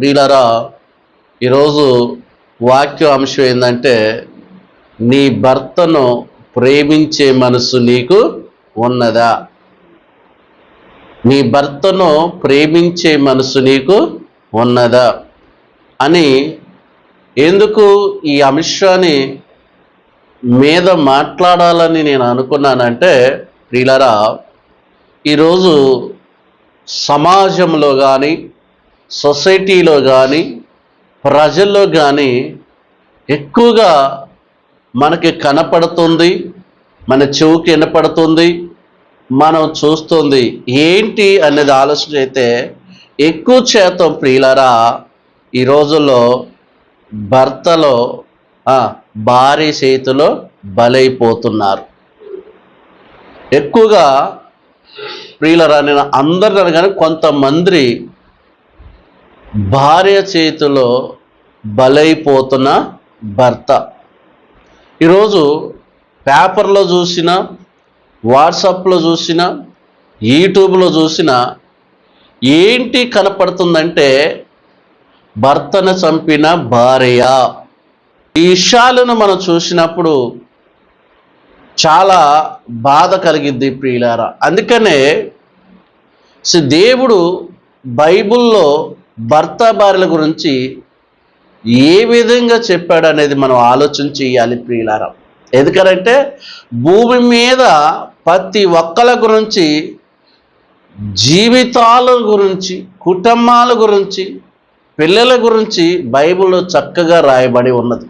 ప్రియులారా, ఈరోజు వాక్య అంశం ఏంటంటే, నీ భర్తను ప్రేమించే మనసు నీకు ఉన్నదా? నీ భర్తను ప్రేమించే మనసు నీకు ఉన్నదా అని ఎందుకు ఈ అంశాన్ని మీద మాట్లాడాలని నేను అనుకున్నానంటే, ప్రియులారా, ఈరోజు సమాజంలో కానీ, సొసైటీలో కానీ, ప్రజల్లో కానీ ఎక్కువగా మనకి కనపడుతుంది, మన చెవుకి వినపడుతుంది, మనం చూస్తుంది ఏంటి అనేది ఆలోచన అయితే ఎక్కువ శాతం ప్రియులారా ఈ రోజుల్లో భర్తలో భార్య చేతిలో బలైపోతున్నారు. ఎక్కువగా ప్రియులారా, నేను అందరిని కానీ కొంతమంది భార్య చేతిలో బలైపోతున్న భర్త. ఈరోజు పేపర్లో చూసినా, వాట్సాప్లో చూసినా, యూట్యూబ్లో చూసినా ఏంటి కనపడుతుందంటే, భర్తను చంపిన భార్య. ఈ విషయాలను మనం చూసినప్పుడు చాలా బాధ కలిగిద్ది ప్రియులారా. అందుకనే దేవుడు బైబిల్లో భర్త భార్యల గురించి ఏ విధంగా చెప్పాడు అనేది మనం ఆలోచన చేయాలి ప్రియులారా. ఎందుకంటే భూమి మీద ప్రతి ఒక్కల గురించి, జీవితాల గురించి, కుటుంబాల గురించి, పిల్లల గురించి బైబిల్లో చక్కగా రాయబడి ఉన్నది.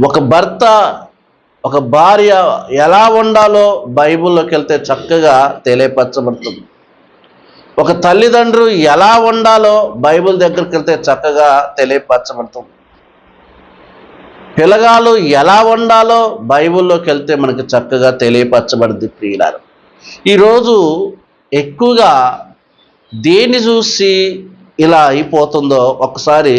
ఒక భర్త, ఒక భార్య ఎలా ఉండాలో బైబిల్లోకి వెళ్తే చక్కగా తెలియపరచబడుతుంది. ఒక తల్లిదండ్రులు ఎలా ఉండాలో బైబిల్ దగ్గరికి వెళ్తే చక్కగా తెలియపరచబడుతుంది. పిల్లగాళ్ళు ఎలా ఉండాలో బైబిల్లోకి వెళ్తే మనకి చక్కగా తెలియపరచబడుద్ది ప్రియులారు. ఈరోజు ఎక్కువగా దేన్ని చూసి ఇలా అయిపోతుందో ఒకసారి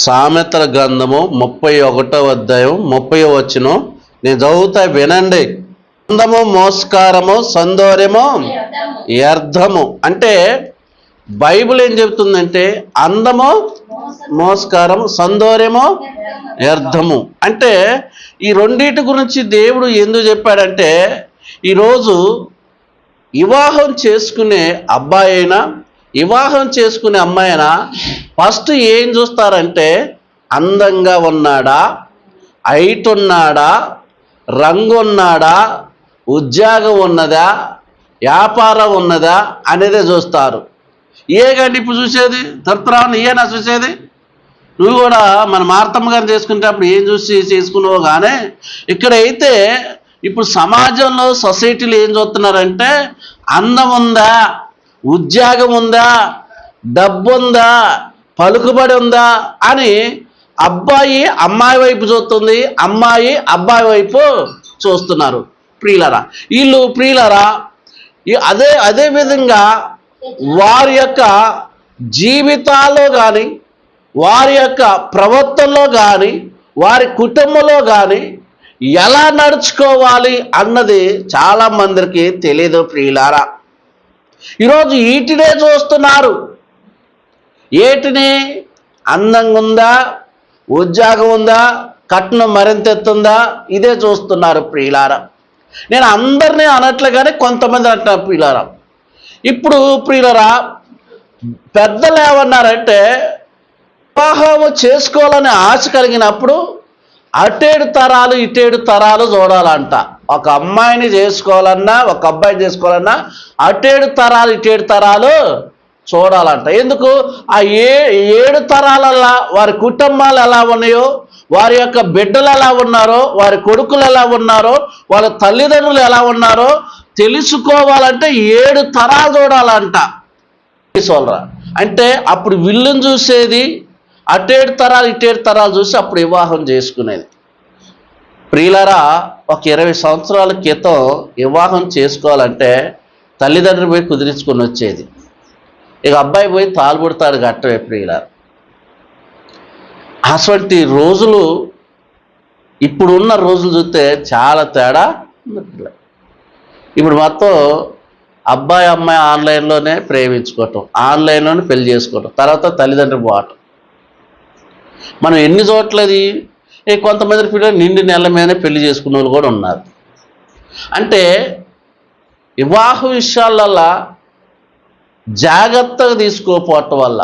సామెతల గ్రంథము 31వ అధ్యాయం 30వ వచనం నేను చదువుతా, వినండి. అందము మోస్కారము, సౌందర్యము వ్యర్థము. అంటే బైబిల్ ఏం చెబుతుందంటే, అందము మోస్కారము, సౌందర్యము వ్యర్థము. అంటే ఈ రెండింటి గురించి దేవుడు ఎందుకు చెప్పాడంటే, ఈరోజు వివాహం చేసుకునే అబ్బాయి అయినా, వివాహం చేసుకునే అమ్మాయి అయినా ఫస్ట్ ఏం చూస్తారంటే, అందంగా ఉన్నాడా, హైట్ ఉన్నాడా, రంగు ఉన్నాడా, ఉద్యోగం ఉన్నదా, వ్యాపారం ఉన్నదా అనేదే చూస్తారు. కానీ ఇప్పుడు చూసేది తరతరాన్ని ఏనా చూసేది? నువ్వు కూడా మన మార్తమ్మ గారిని చేసుకునేటప్పుడు ఏం చూసి చేసుకున్నావు. కానీ ఇక్కడైతే ఇప్పుడు సమాజంలో, సొసైటీలో ఏం చూస్తున్నారంటే, అందం ఉందా, ఉద్యోగం ఉందా, డబ్బు ఉందా, పలుకుబడి ఉందా అని అబ్బాయి అమ్మాయి వైపు చూస్తుంది, అమ్మాయి అబ్బాయి వైపు చూస్తున్నారు ప్రియులరా. వీళ్ళు ప్రియులరా అదే విధంగా వారి యొక్క జీవితాల్లో కానీ, వారి యొక్క ప్రవర్తనలో కానీ, వారి కుటుంబంలో కానీ ఎలా నడుచుకోవాలి అన్నది చాలా మందికి తెలియదు ప్రియులారా. ఈరోజు వీటినే చూస్తున్నారు. ఏటిని? అందంగా ఉందా, ఉద్యోగం ఉందా, కట్నం మరింత ఎత్తుందా, ఇదే చూస్తున్నారు ప్రియులారా. నేను అందరినీ అనట్లుగానే కొంతమంది అంటున్నారు ప్రియులారా. ఇప్పుడు ప్రియులారా, పెద్దలు ఏమన్నారంటే, వివాహము చేసుకోవాలని ఆశ కలిగినప్పుడు అటేడు తరాలు ఇటేడు తరాలు చూడాలంట. ఒక అమ్మాయిని చేసుకోవాలన్నా, ఒక అబ్బాయిని చేసుకోవాలన్నా అటేడు తరాలు ఇటేడు తరాలు చూడాలంట. ఎందుకు? ఆ ఏడు తరాలల్లా వారి కుటుంబాలు ఎలా ఉన్నాయో, వారి యొక్క బిడ్డలు ఎలా ఉన్నారో, వారి కొడుకులు ఎలా ఉన్నారో, వాళ్ళ తల్లిదండ్రులు ఎలా ఉన్నారో తెలుసుకోవాలంటే 7 తరాలు చూడాలంట. అంటే అప్పుడు వీళ్ళని చూసేది, అటేడు తరాలు ఇటేడు తరాలు చూసి అప్పుడు వివాహం చేసుకునేది. ప్రియులారా, ఒక 20 సంవత్సరాల క్రితం వివాహం చేసుకోవాలంటే తల్లిదండ్రులు పోయి కుదిరించుకొని వచ్చేది. ఇక అబ్బాయి పోయి తాళుబుడతాడు గట్టమే ప్రియులారా. అటువంటి రోజులు ఇప్పుడున్న రోజులు చూస్తే చాలా తేడా ఉంది. ఇప్పుడు మొత్తం అబ్బాయి అమ్మాయి ఆన్లైన్లోనే ప్రేమించుకోవటం, ఆన్లైన్లోనే పెళ్లి చేసుకోవటం, తర్వాత తల్లిదండ్రులు పోవటం. మనం ఎన్ని చోట్లది కొంతమంది పిల్లలు నిండి నెల మీదనే పెళ్లి చేసుకున్న వాళ్ళు కూడా ఉన్నారు. అంటే వివాహ విషయాలల్లో జాగ్రత్తగా తీసుకోకపోవటం వల్ల,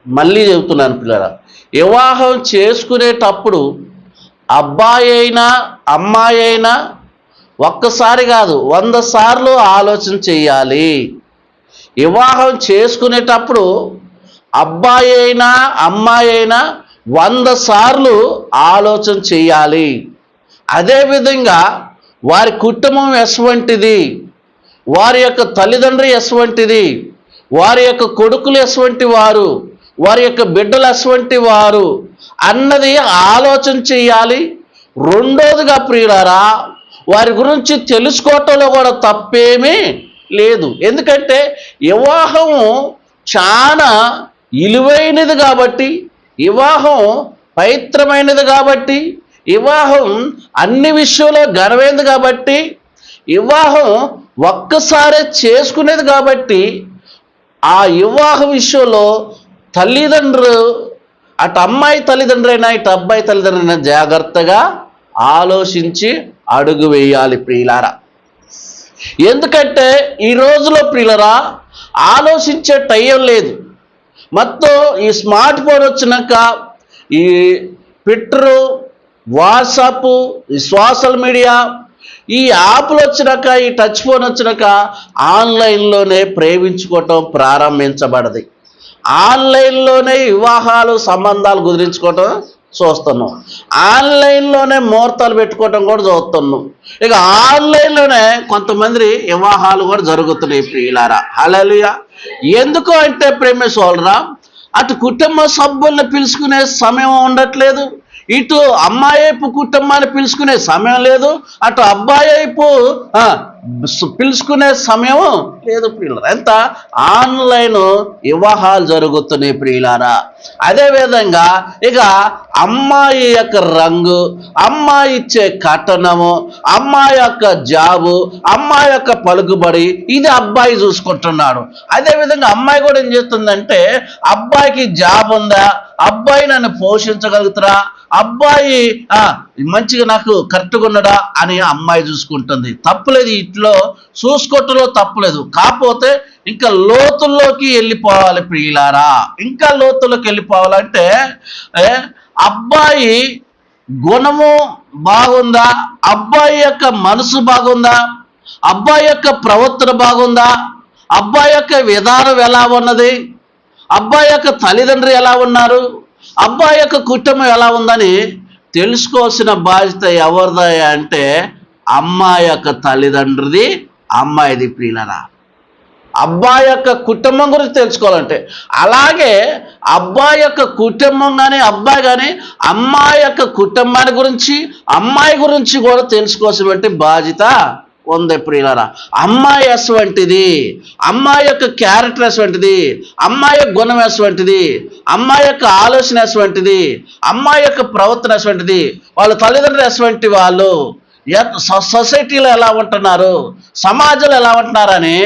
మళ్ళీ చెబుతున్నాను పిల్లరా, వివాహం చేసుకునేటప్పుడు అబ్బాయి అయినా అమ్మాయి అయినా ఒక్కసారి కాదు 100 సార్లు ఆలోచన చెయ్యాలి. వివాహం చేసుకునేటప్పుడు అబ్బాయి అయినా అమ్మాయి అయినా 100 సార్లు ఆలోచన చెయ్యాలి. అదేవిధంగా వారి కుటుంబం ఎటువంటిది, వారి యొక్క తల్లిదండ్రులు ఎటువంటిది, వారి యొక్క కొడుకులు ఎటువంటి వారు, వారి యొక్క బిడ్డలు ఎటువంటి వారు అన్నది ఆలోచన చెయ్యాలి. రెండోదిగా ప్రియులారా, వారి గురించి తెలుసుకోవటంలో కూడా తప్పేమీ లేదు. ఎందుకంటే వివాహము చాలా విలువైనది కాబట్టి, వివాహం పవిత్రమైనది కాబట్టి, వివాహం అన్ని విషయంలో ఘనమైనది కాబట్టి, వివాహం ఒక్కసారే చేసుకునేది కాబట్టి, ఆ వివాహ విషయంలో తల్లిదండ్రులు, అటు అమ్మాయి తల్లిదండ్రులైనా ఇటు అబ్బాయి తల్లిదండ్రులైనా జాగ్రత్తగా ఆలోచించి అడుగు వేయాలి ప్రియులారా. ఎందుకంటే ఈ రోజులో ప్రియులరా ఆలోచించే టైం లేదు. మొత్తం ఈ స్మార్ట్ ఫోన్ వచ్చినాక, ఈ ట్విట్టరు, వాట్సాప్, ఈ సోషల్ మీడియా, ఈ యాప్లు వచ్చినాక, ఈ టచ్ ఫోన్ వచ్చినాక ఆన్లైన్లోనే ప్రేమించుకోవటం ప్రారంభించబడది. ఆన్లైన్లోనే వివాహాలు సంబంధాలు కుదిరించుకోవటం చూస్తున్నాం. ఆన్లైన్లోనే ముహూర్తాలు పెట్టుకోవటం కూడా చూస్తున్నాం. ఇక ఆన్లైన్లోనే కొంతమంది వివాహాలు కూడా జరుగుతున్నాయి ప్రియులారా. హల్లెలూయా. ఎందుకు అంటే ప్రేమ సోదరా, అటు కుటుంబ సభ్యులను పిలుచుకునే సమయం ఉండట్లేదు, ఇటు అమ్మాయి వైపు కుటుంబాన్ని పిలుచుకునే సమయం లేదు, అటు అబ్బాయి వైపు పిలుచుకునే సమయం లేదు ప్రియులారా. ఎంత ఆన్లైన్ వివాహాలు జరుగుతున్నాయి ప్రియులారా. అదేవిధంగా ఇక అమ్మాయి యొక్క రంగు, అమ్మాయి ఇచ్చే కట్టనము, అమ్మాయి యొక్క జాబు, అమ్మాయి యొక్క పలుకుబడి ఇది అబ్బాయి చూసుకుంటున్నాడు. అదేవిధంగా అమ్మాయి కూడా ఏం చేస్తుందంటే, అబ్బాయికి జాబ్ ఉందా, అబ్బాయి నన్ను పోషించగలుగుతారా, అబ్బాయి మంచిగా నాకు కరెక్ట్గా ఉన్నాడా అని అమ్మాయి చూసుకుంటుంది. తప్పులేదు, ఇట్లో చూసుకోవటంలో తప్పులేదు. కాకపోతే ఇంకా లోతుల్లోకి వెళ్ళిపోవాలి ప్రియులారా. ఇంకా లోతుల్లోకి వెళ్ళిపోవాలంటే అబ్బాయి గుణము బాగుందా, అబ్బాయి యొక్క మనసు బాగుందా, అబ్బాయి యొక్క ప్రవర్తన బాగుందా, అబ్బాయి యొక్క విధానం ఎలా ఉన్నది, అబ్బాయి యొక్క తల్లిదండ్రులు ఎలా ఉన్నారు, అబ్బాయి యొక్క కుటుంబం ఎలా ఉందని తెలుసుకోవాల్సిన బాధ్యత ఎవరిదా అంటే అమ్మాయి యొక్క తల్లిదండ్రుది, అమ్మాయిది ప్రియులరా. అబ్బాయి యొక్క కుటుంబం గురించి తెలుసుకోవాలంటే, అలాగే అబ్బాయి యొక్క కుటుంబం కానీ అబ్బాయి కానీ అమ్మాయి యొక్క కుటుంబాన్ని గురించి, అమ్మాయి గురించి కూడా తెలుసుకోవాల్సినటువంటి బాధ్యత ఉంది ప్రియులారా. అమ్మాయి ఎటువంటిది, అమ్మాయి యొక్క క్యారెక్టర్ ఎటువంటిది, అమ్మాయి యొక్క గుణం ఎటువంటిది, అమ్మాయి యొక్క ఆలోచన ఎటువంటిది, అమ్మాయి యొక్క ప్రవర్తన ఎటువంటిది, వాళ్ళ తల్లిదండ్రులు ఎటువంటి వాళ్ళు, సొసైటీలో ఎలా ఉంటున్నారు, సమాజంలో ఎలా ఉంటున్నారని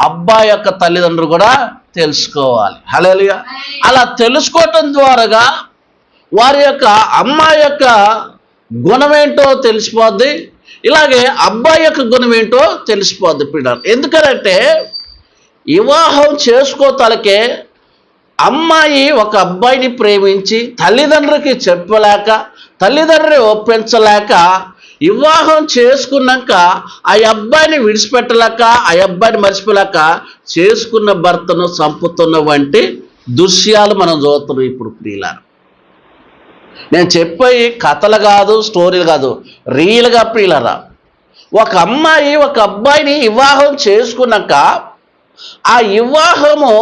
అబ్బాయి యొక్క తల్లిదండ్రులు కూడా తెలుసుకోవాలి. హల్లెలూయా. అలా తెలుసుకోవటం ద్వారాగా వారి యొక్క అమ్మాయి యొక్క గుణమేంటో తెలిసిపోద్ది, ఇలాగే అబ్బాయి యొక్క గుణం ఏంటో తెలిసిపోద్ది పిల్లలు. ఎందుకంటే వివాహం చేసుకోతలకే అమ్మాయి ఒక అబ్బాయిని ప్రేమించి తల్లిదండ్రులకి చెప్పలేక, తల్లిదండ్రులు ఒప్పించలేక, వివాహం చేసుకున్నాక ఆ అబ్బాయిని విడిచిపెట్టలేక, ఆ అబ్బాయిని మర్చిపోలేక చేసుకున్న భర్తను చంపుతున్న వంటి దృశ్యాలు మనం చూస్తున్నాం ఇప్పుడు ప్రియులారా. నేను చెప్పే కథలు కాదు, స్టోరీలు కాదు, రియల్గా ప్రియులారా. ఒక అమ్మాయి ఒక అబ్బాయిని వివాహం చేసుకున్నాక ఆ వివాహము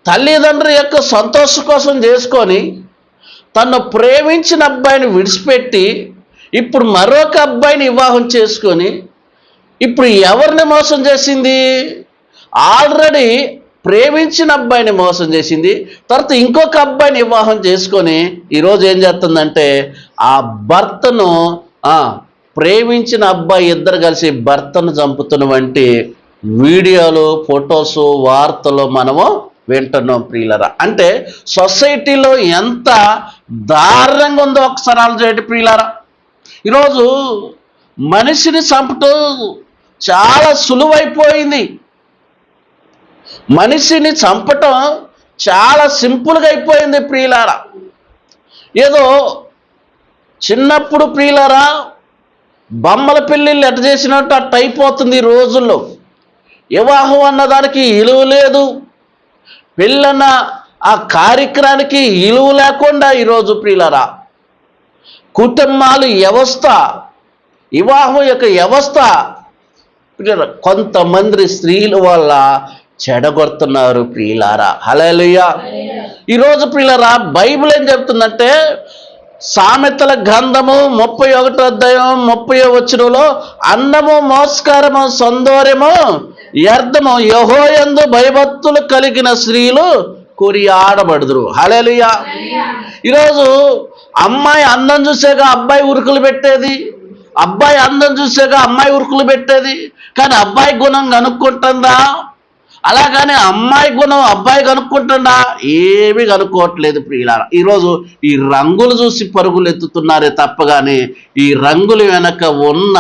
తల్లిదండ్రుల యొక్క సంతోషం కోసం చేసుకొని తను ప్రేమించిన అబ్బాయిని విడిచిపెట్టి ఇప్పుడు మరొక అబ్బాయిని వివాహం చేసుకొని ఇప్పుడు ఎవరిని మోసం చేసింది? ఆల్రెడీ ప్రేమించిన అబ్బాయిని మోసం చేసింది. తర్వాత ఇంకొక అబ్బాయిని వివాహం చేసుకొని ఈరోజు ఏం చేస్తుందంటే ఆ భర్తను, ప్రేమించిన అబ్బాయి ఇద్దరు కలిసి భర్తను చంపుతున్న వంటి వీడియోలు, ఫొటోస్, వార్తలు మనము వింటున్నాం ప్రియులరా. అంటే సొసైటీలో ఎంత దారుణంగా ఉందో ఒకసారి ఆలోచించండి ప్రియులరా. ఈరోజు మనిషిని చంపటం చాలా సులువైపోయింది. మనిషిని చంపటం చాలా సింపుల్గా అయిపోయింది ప్రియులారా. ఏదో చిన్నప్పుడు ప్రియులారా బొమ్మల పెళ్ళిళ్ళు ఎట్ట చేసినట్టు అట్ట అయిపోతుంది ఈ రోజుల్లో. వివాహం అన్నదానికి విలువ లేదు, పెళ్ళన్న ఆ కార్యక్రమానికి విలువ లేకుండా ఈరోజు ప్రియులారా కుటుంబాలు వ్యవస్థ, వివాహం యొక్క వ్యవస్థ కొంతమంది స్త్రీల వల్ల చెడగొడుతున్నారు ప్రియులారా. హల్లెలూయా. ఈరోజు ప్రియులారా బైబిల్ ఏం చెప్తుందంటే సామెతల గ్రంథము 31వ అధ్యాయం 30వ వచనంలో అందము, మోస్కారము, సౌందర్యము, వ్యర్థము, యెహోవాయందు భయభక్తులు కలిగిన స్త్రీలు కొనియాడబడుదురు. హల్లెలూయా. ఈరోజు అమ్మాయి అందం చూసాక అబ్బాయి ఉరుకులు పెట్టేది, అబ్బాయి అందం చూసాక అమ్మాయి ఉరుకులు పెట్టేది. కానీ అబ్బాయి గుణం కనుక్కుంటుందా? అలాగని అమ్మాయి గుణం అబ్బాయి కనుక్కుంటుందా? ఏమీ కనుక్కోవట్లేదు ప్రియులారా. ఈరోజు ఈ రంగులు చూసి పరుగులు ఎత్తుతున్నారే తప్ప కానీ ఈ రంగుల వెనక ఉన్న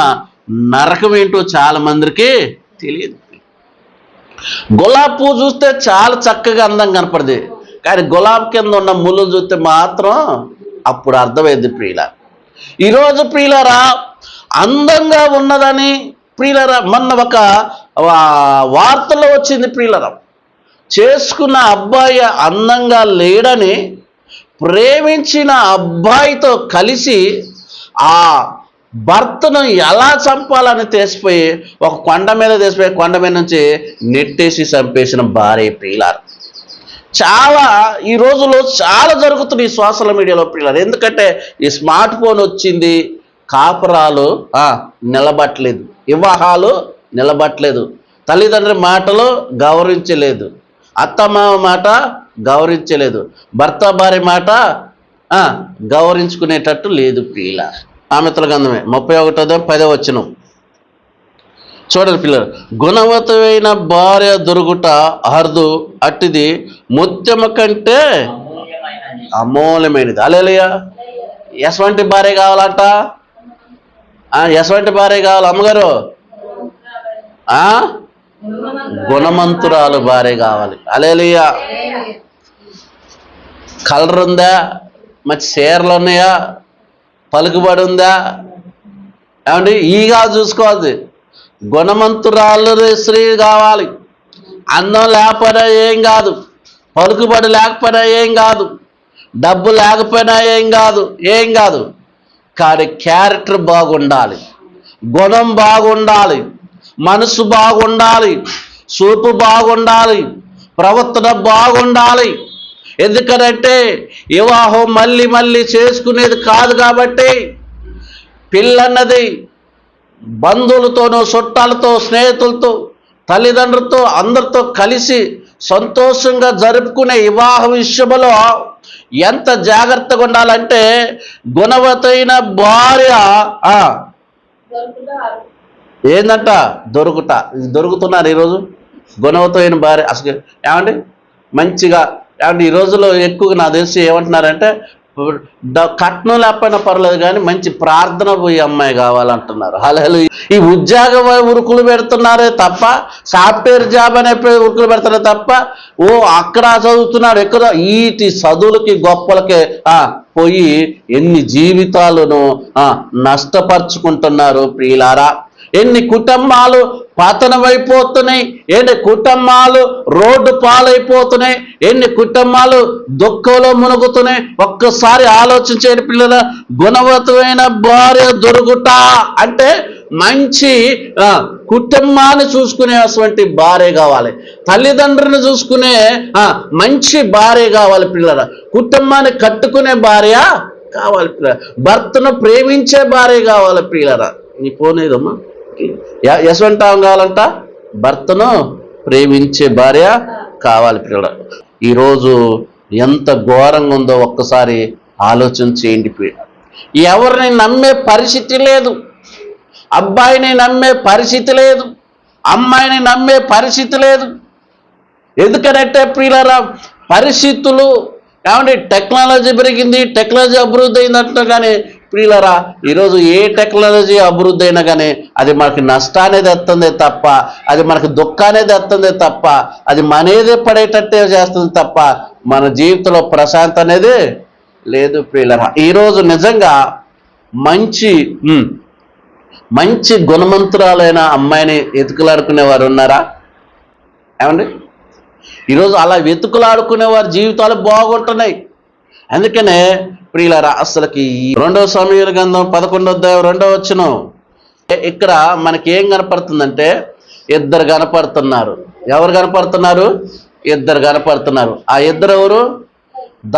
నరకం ఏంటో చాలా మందికి తెలియదు. గులాబీ పువ్వు చూస్తే చాలా చక్కగా అందం కనపడదు, కానీ గులాబీ కింద ఉన్న ముళ్ళు చూస్తే మాత్రం అప్పుడు అర్థమైంది ప్రియులారా. ఈరోజు ప్రియులారా అందంగా ఉన్నదని ప్రియులారా మొన్న ఒక వార్తలో వచ్చింది ప్రియులారా, చేసుకున్న అబ్బాయి అందంగా లేడని ప్రేమించిన అబ్బాయితో కలిసి ఆ భర్తను ఎలా చంపాలని తీసిపోయి ఒక కొండ మీద తీసిపోయి కొండ మీద నుంచి నెట్టేసి చంపేసిన భార్య ప్రియులారా. చాలా ఈ రోజుల్లో చాలా జరుగుతుంది ఈ సోషల్ మీడియాలో ప్రియులారా. ఎందుకంటే ఈ స్మార్ట్ ఫోన్ వచ్చింది, కాపురాలు నిలబట్టలేదు, వివాహాలు నిలబట్టలేదు, తల్లిదండ్రుల మాటలు గౌరవించలేదు, అత్తమామ మాట గౌరవించలేదు, భర్త భార్య మాట గౌరవించుకునేటట్టు లేదు ప్రియుల. సామెతల గ్రంథమే 31వ వచనం చూడండి పిల్లలు. గుణవతమైన భార్య దొరుకుట అరుదు, అట్టిది ముత్యము కంటే అమూల్యమైనది. హల్లెలూయా. ఎటువంటి భార్య కావాలంట? ఎటువంటి భార్య కావాలి అమ్మగారు? గుణమంతురాలు భార్య కావాలి. హల్లెలూయా. కలర్ ఉందా? మంచి చీరలు ఉన్నాయా? పలుకుబడి ఉందా? ఏమండి ఈగా చూసుకోవాలి. గుణమంతురాలు స్త్రీ కావాలి. అందం లేకపోయినా ఏం కాదు, పలుకుబడి లేకపోయినా ఏం కాదు, డబ్బు లేకపోయినా ఏం కాదు, కానీ క్యారెక్టర్ బాగుండాలి, గుణం బాగుండాలి, మనసు బాగుండాలి, చూపు బాగుండాలి, ప్రవర్తన బాగుండాలి. ఎందుకనంటే వివాహం మళ్ళీ మళ్ళీ చేసుకునేది కాదు కాబట్టి పిల్లన్నది బంధువులతోనూ, చుట్టాలతో, స్నేహితులతో, తల్లిదండ్రులతో అందరితో కలిసి సంతోషంగా జరుపుకునే వివాహ విషయంలో ఎంత జాగ్రత్తగా ఉండాలంటే గుణవతైన భార్య ఏందంట దొరుకుతున్నారు ఈరోజు. గుణవతమైన భార్య అసలు ఏమండి మంచిగా ఏమంటే ఈ రోజుల్లో ఎక్కువగా నాకు తెలిసి ఏమంటున్నారంటే కట్నం లేకపోయినా పర్లేదు కానీ మంచి ప్రార్థన పోయి అమ్మాయి కావాలంటున్నారు. హల్లెలూయా. ఈ ఉద్యోగ ఉరుకులు పెడుతున్నారే తప్ప, సాఫ్ట్వేర్ జాబ్ అనే ఉరుకులు పెడతారే తప్ప అక్కడ చదువుతున్నాడు ఎక్కడ ఈటి చదువులకి గొప్పలకి పోయి ఎన్ని జీవితాలను నష్టపరుచుకుంటున్నారు ప్రియులారా. ఎన్ని కుటుంబాలు పతనమైపోతున్నాయి, ఎన్ని కుటుంబాలు రోడ్డు పాలైపోతున్నాయి, ఎన్ని కుటుంబాలు దుఃఖంలో మునుగుతున్నాయి. ఒక్కసారి ఆలోచించే పిల్లల గుణవతమైన భార్య దొరుకుట అంటే మంచి కుటుంబాన్ని చూసుకునేటువంటి భార్య కావాలి, తల్లిదండ్రులను చూసుకునే మంచి భార్య కావాలి పిల్లల, కుటుంబాన్ని కట్టుకునే భార్య కావాలి పిల్లల, భర్తను ప్రేమించే భార్య కావాలి పిల్లల. నీ ఫోన్ ఏదమ్మా? ఎటువంటి కావాలంట? భర్తను ప్రేమించే భార్య కావాలి పిల్లల. ఈరోజు ఎంత ఘోరంగా ఉందో ఒక్కసారి ఆలోచన చేయండి. ఎవరిని నమ్మే పరిస్థితి లేదు, అబ్బాయిని నమ్మే పరిస్థితి లేదు, అమ్మాయిని నమ్మే పరిస్థితి లేదు. ఎందుకనంటే ప్రియులారా, పరిస్థితులు ఏమంటే టెక్నాలజీ పెరిగింది, టెక్నాలజీ అభివృద్ధి అయిందంటే కానీ ప్రియులారా, ఈరోజు ఏ టెక్నాలజీ అభివృద్ధి అయినా కానీ అది మనకి నష్టాన్ని తెస్తుంది తప్ప, అది మనకి దుఃఖాన్ని తెస్తుంది తప్ప, అది మనేదే పడేటట్టే చేస్తుంది తప్ప మన జీవితంలో ప్రశాంత అనేది లేదు ప్రియులారా. ఈరోజు నిజంగా మంచి మంచి గుణవంతురాలైన అమ్మాయిని ఎతుకులాడుకునే వారు ఉన్నారా? ఏమండి, ఈరోజు అలా వెతుకులాడుకునే వారి జీవితాలు బాగుంటున్నాయి. అందుకనే ప్రియులారా, అసలుకి ఈ 2 సమూయేలు గ్రంథం 11వ అధ్యాయం 2వ వచనం ఇక్కడ మనకి ఏం కనపడుతుందంటే, ఇద్దరు కనపడుతున్నారు. ఎవరు కనపడుతున్నారు? ఇద్దరు కనపడుతున్నారు. ఆ ఇద్దరు ఎవరు?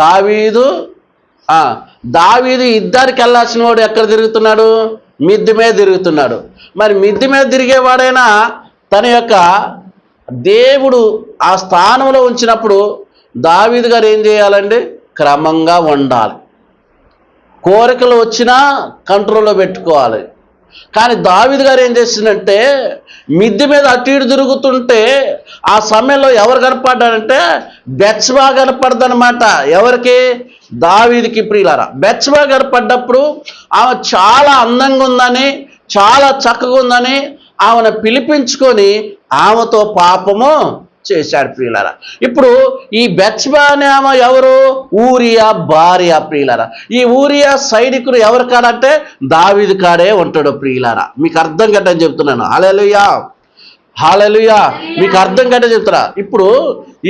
దావీదు. దావీదు యుద్ధానికి వెళ్ళాల్సిన వాడు ఎక్కడ తిరుగుతున్నాడు? మిద్దె మీద తిరుగుతున్నాడు. మరి మిద్దె మీద తిరిగేవాడైనా తన యొక్క దేవుడు ఆ స్థానంలో ఉంచినప్పుడు దావీదు గారు ఏం చేయాలండి? క్రమంగా ఉండాలి. కోరికలు వచ్చినా కంట్రోల్లో పెట్టుకోవాలి. కానీ దావీదు గారు ఏం చేసిందంటే, మిద్దె మీద అటు ఇటు తిరుగుతుంటే ఆ సమయంలో ఎవరు కనపడ్డారంటే బెత్షెబా కనపడదనమాట. ఎవరికి? దావీదుకి. ప్రియులారా, బెత్షెబా కనపడ్డప్పుడు ఆమె చాలా అందంగా ఉందని, చాలా చక్కగా ఉందని ఆమెను పిలిపించుకొని ఆమెతో పాపము చేశాడు ప్రియులారా. ఇప్పుడు ఈ బెత్షెబా అనే ఆమె ఎవరు? ఊరియా భార్య ప్రియులారా. ఈ ఊరియా సైనికుడు ఎవరి కాడంటే దావీదు కాడే ఉంటాడు ప్రియులారా. మీకు అర్థం కట్టని చెప్తున్నాను. హల్లెలూయా, హల్లెలూయా. మీకు అర్థం కట్టే చెప్తారా? ఇప్పుడు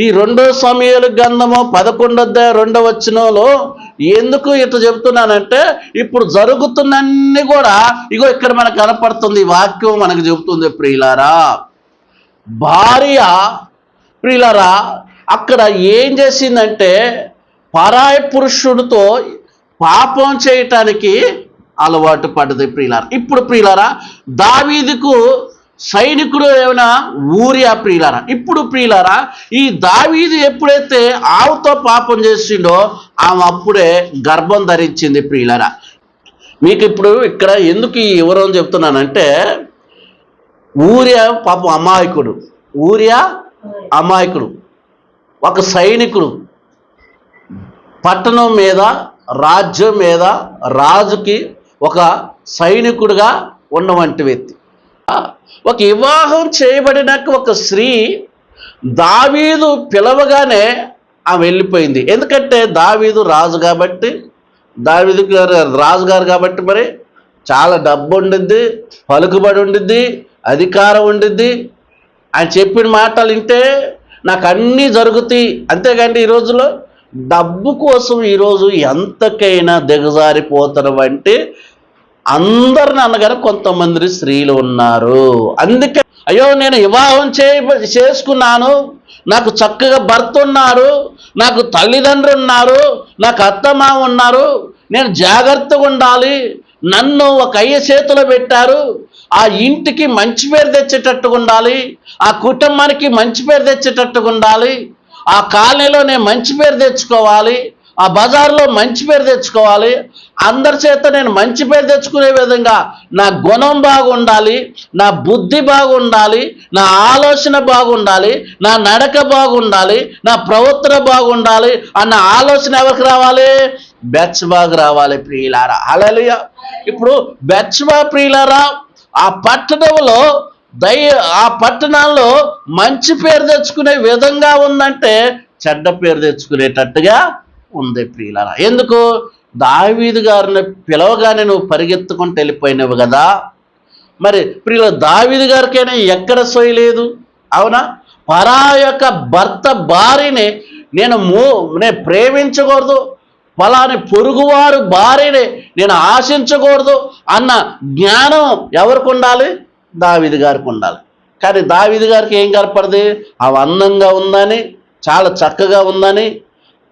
ఈ 2 సమూయేలు గ్రంథము 11వ అధ్యాయం 2వ వచనంలో ఎందుకు ఇట్లా చెప్తున్నానంటే, ఇప్పుడు జరుగుతున్నన్ని కూడా ఇగో ఇక్కడ మనకు కనపడుతుంది. వాక్యం మనకు చెబుతుంది ప్రియులారా. భార్య ప్రియులారా అక్కడ ఏం చేసిందంటే, పరాయి పురుషుడితో పాపం చేయటానికి అలవాటు పడ్డది ప్రియులారా. ఇప్పుడు ప్రియులారా, దావీదుకు సైనికుడు ఏమైనా ఊరియా ప్రియులారా. ఇప్పుడు ప్రియులారా, ఈ దావీదు ఎప్పుడైతే ఆవుతో పాపం చేసిండో ఆమె అప్పుడే గర్భం ధరించింది ప్రియులారా. మీకు ఇప్పుడు ఇక్కడ ఎందుకు ఈ వివరం చెప్తున్నానంటే, ఊరియా పాపం అమాయకుడు. ఊరియా అమాయకుడు, ఒక సైనికుడు, పట్టణం మీద రాజ్యం మీద రాజుకి ఒక సైనికుడుగా ఉన్నవంటి వ్యక్తి. ఒక వివాహం చేయబడినాక ఒక స్త్రీ దావీదు పిలవగానే ఆమె వెళ్ళిపోయింది. ఎందుకంటే దావీదు రాజు కాబట్టి, దావీదు గారు రాజుగారు కాబట్టి మరి చాలా డబ్బు ఉండిద్ది, పలుకుబడి ఉండిద్ది, అధికారం ఉండిద్ది. ఆయన చెప్పిన మాటలు వింటే నాకు అన్నీ జరుగుతాయి. అంతేగాని ఈ రోజులో డబ్బు కోసం ఈరోజు ఎంతకైనా దిగజారిపోతున్నవంటే అందరిని అనగానే కొంతమంది స్త్రీలు ఉన్నారు. అందుకే అయ్యో నేను వివాహం చేసుకున్నాను, నాకు చక్కగా భర్త ఉన్నారు, నాకు తల్లిదండ్రులు ఉన్నారు, నాకు అత్తమామ ఉన్నారు, నేను జాగ్రత్తగా ఉండాలి, నన్ను ఒక అయ్య చేతిలో పెట్టారు, ఆ ఇంటికి మంచి పేరు తెచ్చేటట్టుగా ఉండాలి, ఆ కుటుంబానికి మంచి పేరు తెచ్చేటట్టుగా ఉండాలి, ఆ కాలనీలో నేను మంచి పేరు తెచ్చుకోవాలి, ఆ బజార్లో మంచి పేరు తెచ్చుకోవాలి, అందరి చేత నేను మంచి పేరు తెచ్చుకునే విధంగా నా గుణం బాగుండాలి, నా బుద్ధి బాగుండాలి, నా ఆలోచన బాగుండాలి, నా నడక బాగుండాలి, నా ప్రవర్తన బాగుండాలి అన్న ఆలోచన ఎవరికి రావాలి? బెత్షెబాకు రావాలి ప్రియులారా. హల్లెలూయా. ఇప్పుడు బెత్షెబా ప్రియులారా ఆ పట్టణంలో ఆ పట్టణాల్లో మంచి పేరు తెచ్చుకునే విధంగా ఉందంటే చెడ్డ పేరు తెచ్చుకునేటట్టుగా ఉంది ప్రియులారా. ఎందుకు? దావీదు గారిని పిలవగానే నువ్వు పరిగెత్తుకుంటూ వెళ్ళిపోయినావు కదా. మరి ప్రియుల దావీదు గారికైనా ఎక్కడ సోయలేదు, అవునా? పరా యొక్క భర్త భార్యని నేను ప్రేమించకూడదు, ఫలాని పొరుగువారు భార్యని నేను ఆశించకూడదు అన్న జ్ఞానం ఎవరికి ఉండాలి? దావీదు గారికి ఉండాలి. కానీ దావీదు గారికి ఏం కనపడదు? అవి అందంగా ఉందని, చాలా చక్కగా ఉందని.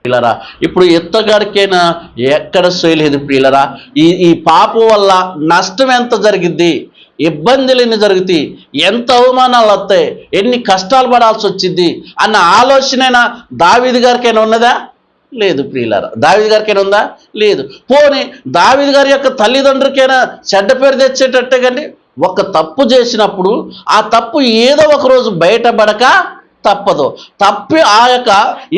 ప్రియులరా, ఇప్పుడు ఎత్తగాడికైనా ఎక్కడ సోయలేదు ప్రియులరా. ఈ పాపం వల్ల నష్టం ఎంత జరిగిద్ది, ఇబ్బందులు ఎన్ని జరుగుతాయి, ఎంత అవమానాలు వస్తాయి, ఎన్ని కష్టాలు పడాల్సి వచ్చింది అన్న ఆలోచనైనా దావీదు గారికైనా ఉన్నదా? లేదు ప్రియులారా. దావీదు గారికైనా ఉందా? లేదు. పోనీ దావీదు గారి యొక్క తల్లిదండ్రులకైనా చెడ్డ పేరు తెచ్చేటట్టే కండి ఒక తప్పు చేసినప్పుడు ఆ తప్పు ఏదో ఒక రోజు బయటపడక తప్పదు. తప్పి ఆ యొక్క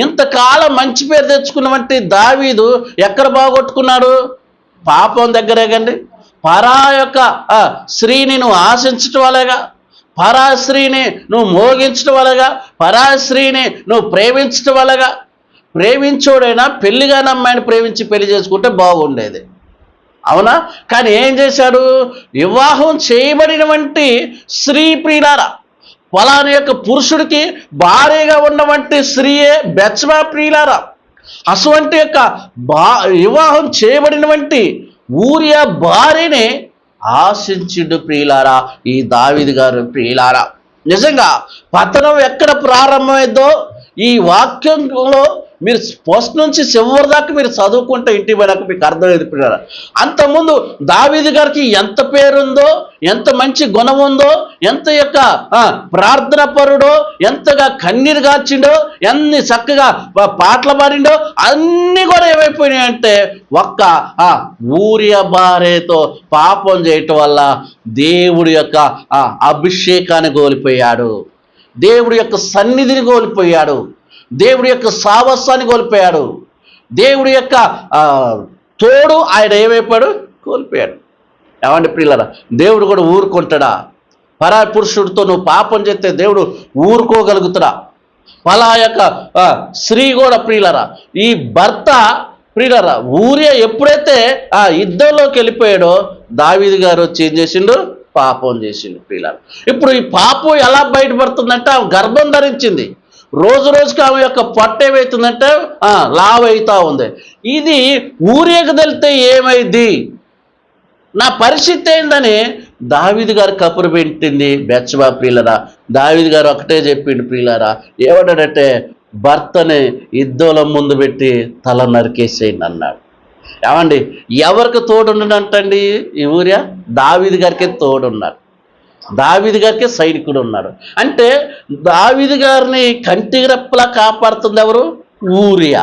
ఇంతకాలం మంచి పేరు తెచ్చుకున్నవంటి దావీదు ఎక్కడ బాగొట్టుకున్నాడు? పాపం దగ్గరే కండి. పరా యొక్క స్త్రీని నువ్వు ఆశించటం వల్లగా, పరా స్త్రీని నువ్వు మోగించటం వల్లగా, పరా స్త్రీని నువ్వు ప్రేమించటం వల్లగా. ప్రేమించోడైనా పెళ్లిగాని అమ్మాయిని ప్రేమించి పెళ్లి చేసుకుంటే బాగుండేది, అవునా? కానీ ఏం చేశాడు? వివాహం చేయబడినటువంటి స్త్రీ ప్రియులారా, ఫలాని యొక్క పురుషుడికి భార్యగా ఉన్నవంటి స్త్రీయే బెత్షెబా ప్రియులారా. అటువంటి యొక్క వివాహం చేయబడినటువంటి ఊరియా భార్యని ఆశించిండు ప్రియులారా ఈ దావీదు గారు ప్రియులారా. నిజంగా పతనం ఎక్కడ ప్రారంభమైందో ఈ వాక్యంలో మీరు ఫస్ట్ నుంచి చివరి దాకా మీరు చదువుకుంటే ఇంటి పోయినాక మీకు అర్థమైంది ప్రియులారా. అంతకుముందు దావీదు గారికి ఎంత పేరుందో, ఎంత మంచి గుణం ఉందో, ఎంత యొక్క ప్రార్థన పరుడో, ఎంతగా కన్నీరు గార్చిండో, ఎన్ని చక్కగా పాటలు పాడిండో, అన్నీ కూడా ఏమైపోయినాయంటే ఒక్క ఊరియా భార్యతో పాపం చేయటం వల్ల దేవుడి యొక్క అభిషేకాన్ని కోల్పోయాడు, దేవుడి యొక్క సన్నిధిని కోల్పోయాడు, దేవుడి యొక్క సావస్వాన్ని కోల్పోయాడు, దేవుడి యొక్క తోడు ఆయన ఏమైపోయాడు? కోల్పోయాడు. ఏమండి ప్రియులారా, దేవుడు కూడా ఊరుకుంటాడా? పరా పురుషుడితో నువ్వు పాపం చేస్తే దేవుడు ఊరుకోగలుగుతాడా? పలా యొక్క స్త్రీ కూడా ప్రియులారా, ఈ భర్త ప్రియులారా ఊరియా ఎప్పుడైతే యుద్ధంలోకి వెళ్ళిపోయాడో దావీదు గారు వచ్చి ఏం చేసిండు? పాపం చేసిండు ప్రియులారా. ఇప్పుడు ఈ పాపం ఎలా బయటపడుతుందంటే ఆమె గర్భం ధరించింది. రోజు రోజుకి ఆమె యొక్క పొట్ట ఏమవుతుందంటే లావ్ అవుతా ఉంది. ఇది ఊరేకు తెలితే ఏమైంది, నా పరిస్థితి ఏందని దావీదు గారు కబురు పెట్టింది బెత్షెబా ప్రియులారా. దావీదు గారు ఒకటే చెప్పిండు ప్రియులారా, ఏమన్నాడంటే భర్తని యుద్ధంలో ముందు పెట్టి తల నరికేసేయండి అన్నాడు. ఏమండి ఎవరికి తోడున్నాడంటండి ఈ ఊరియా? దావీదు గారికే తోడున్నాడు, దావీదు గారికి సైనికుడు ఉన్నాడు. అంటే దావీదు గారిని కంటి రెప్పలా కాపాడుతుంది ఎవరు? ఊరియా.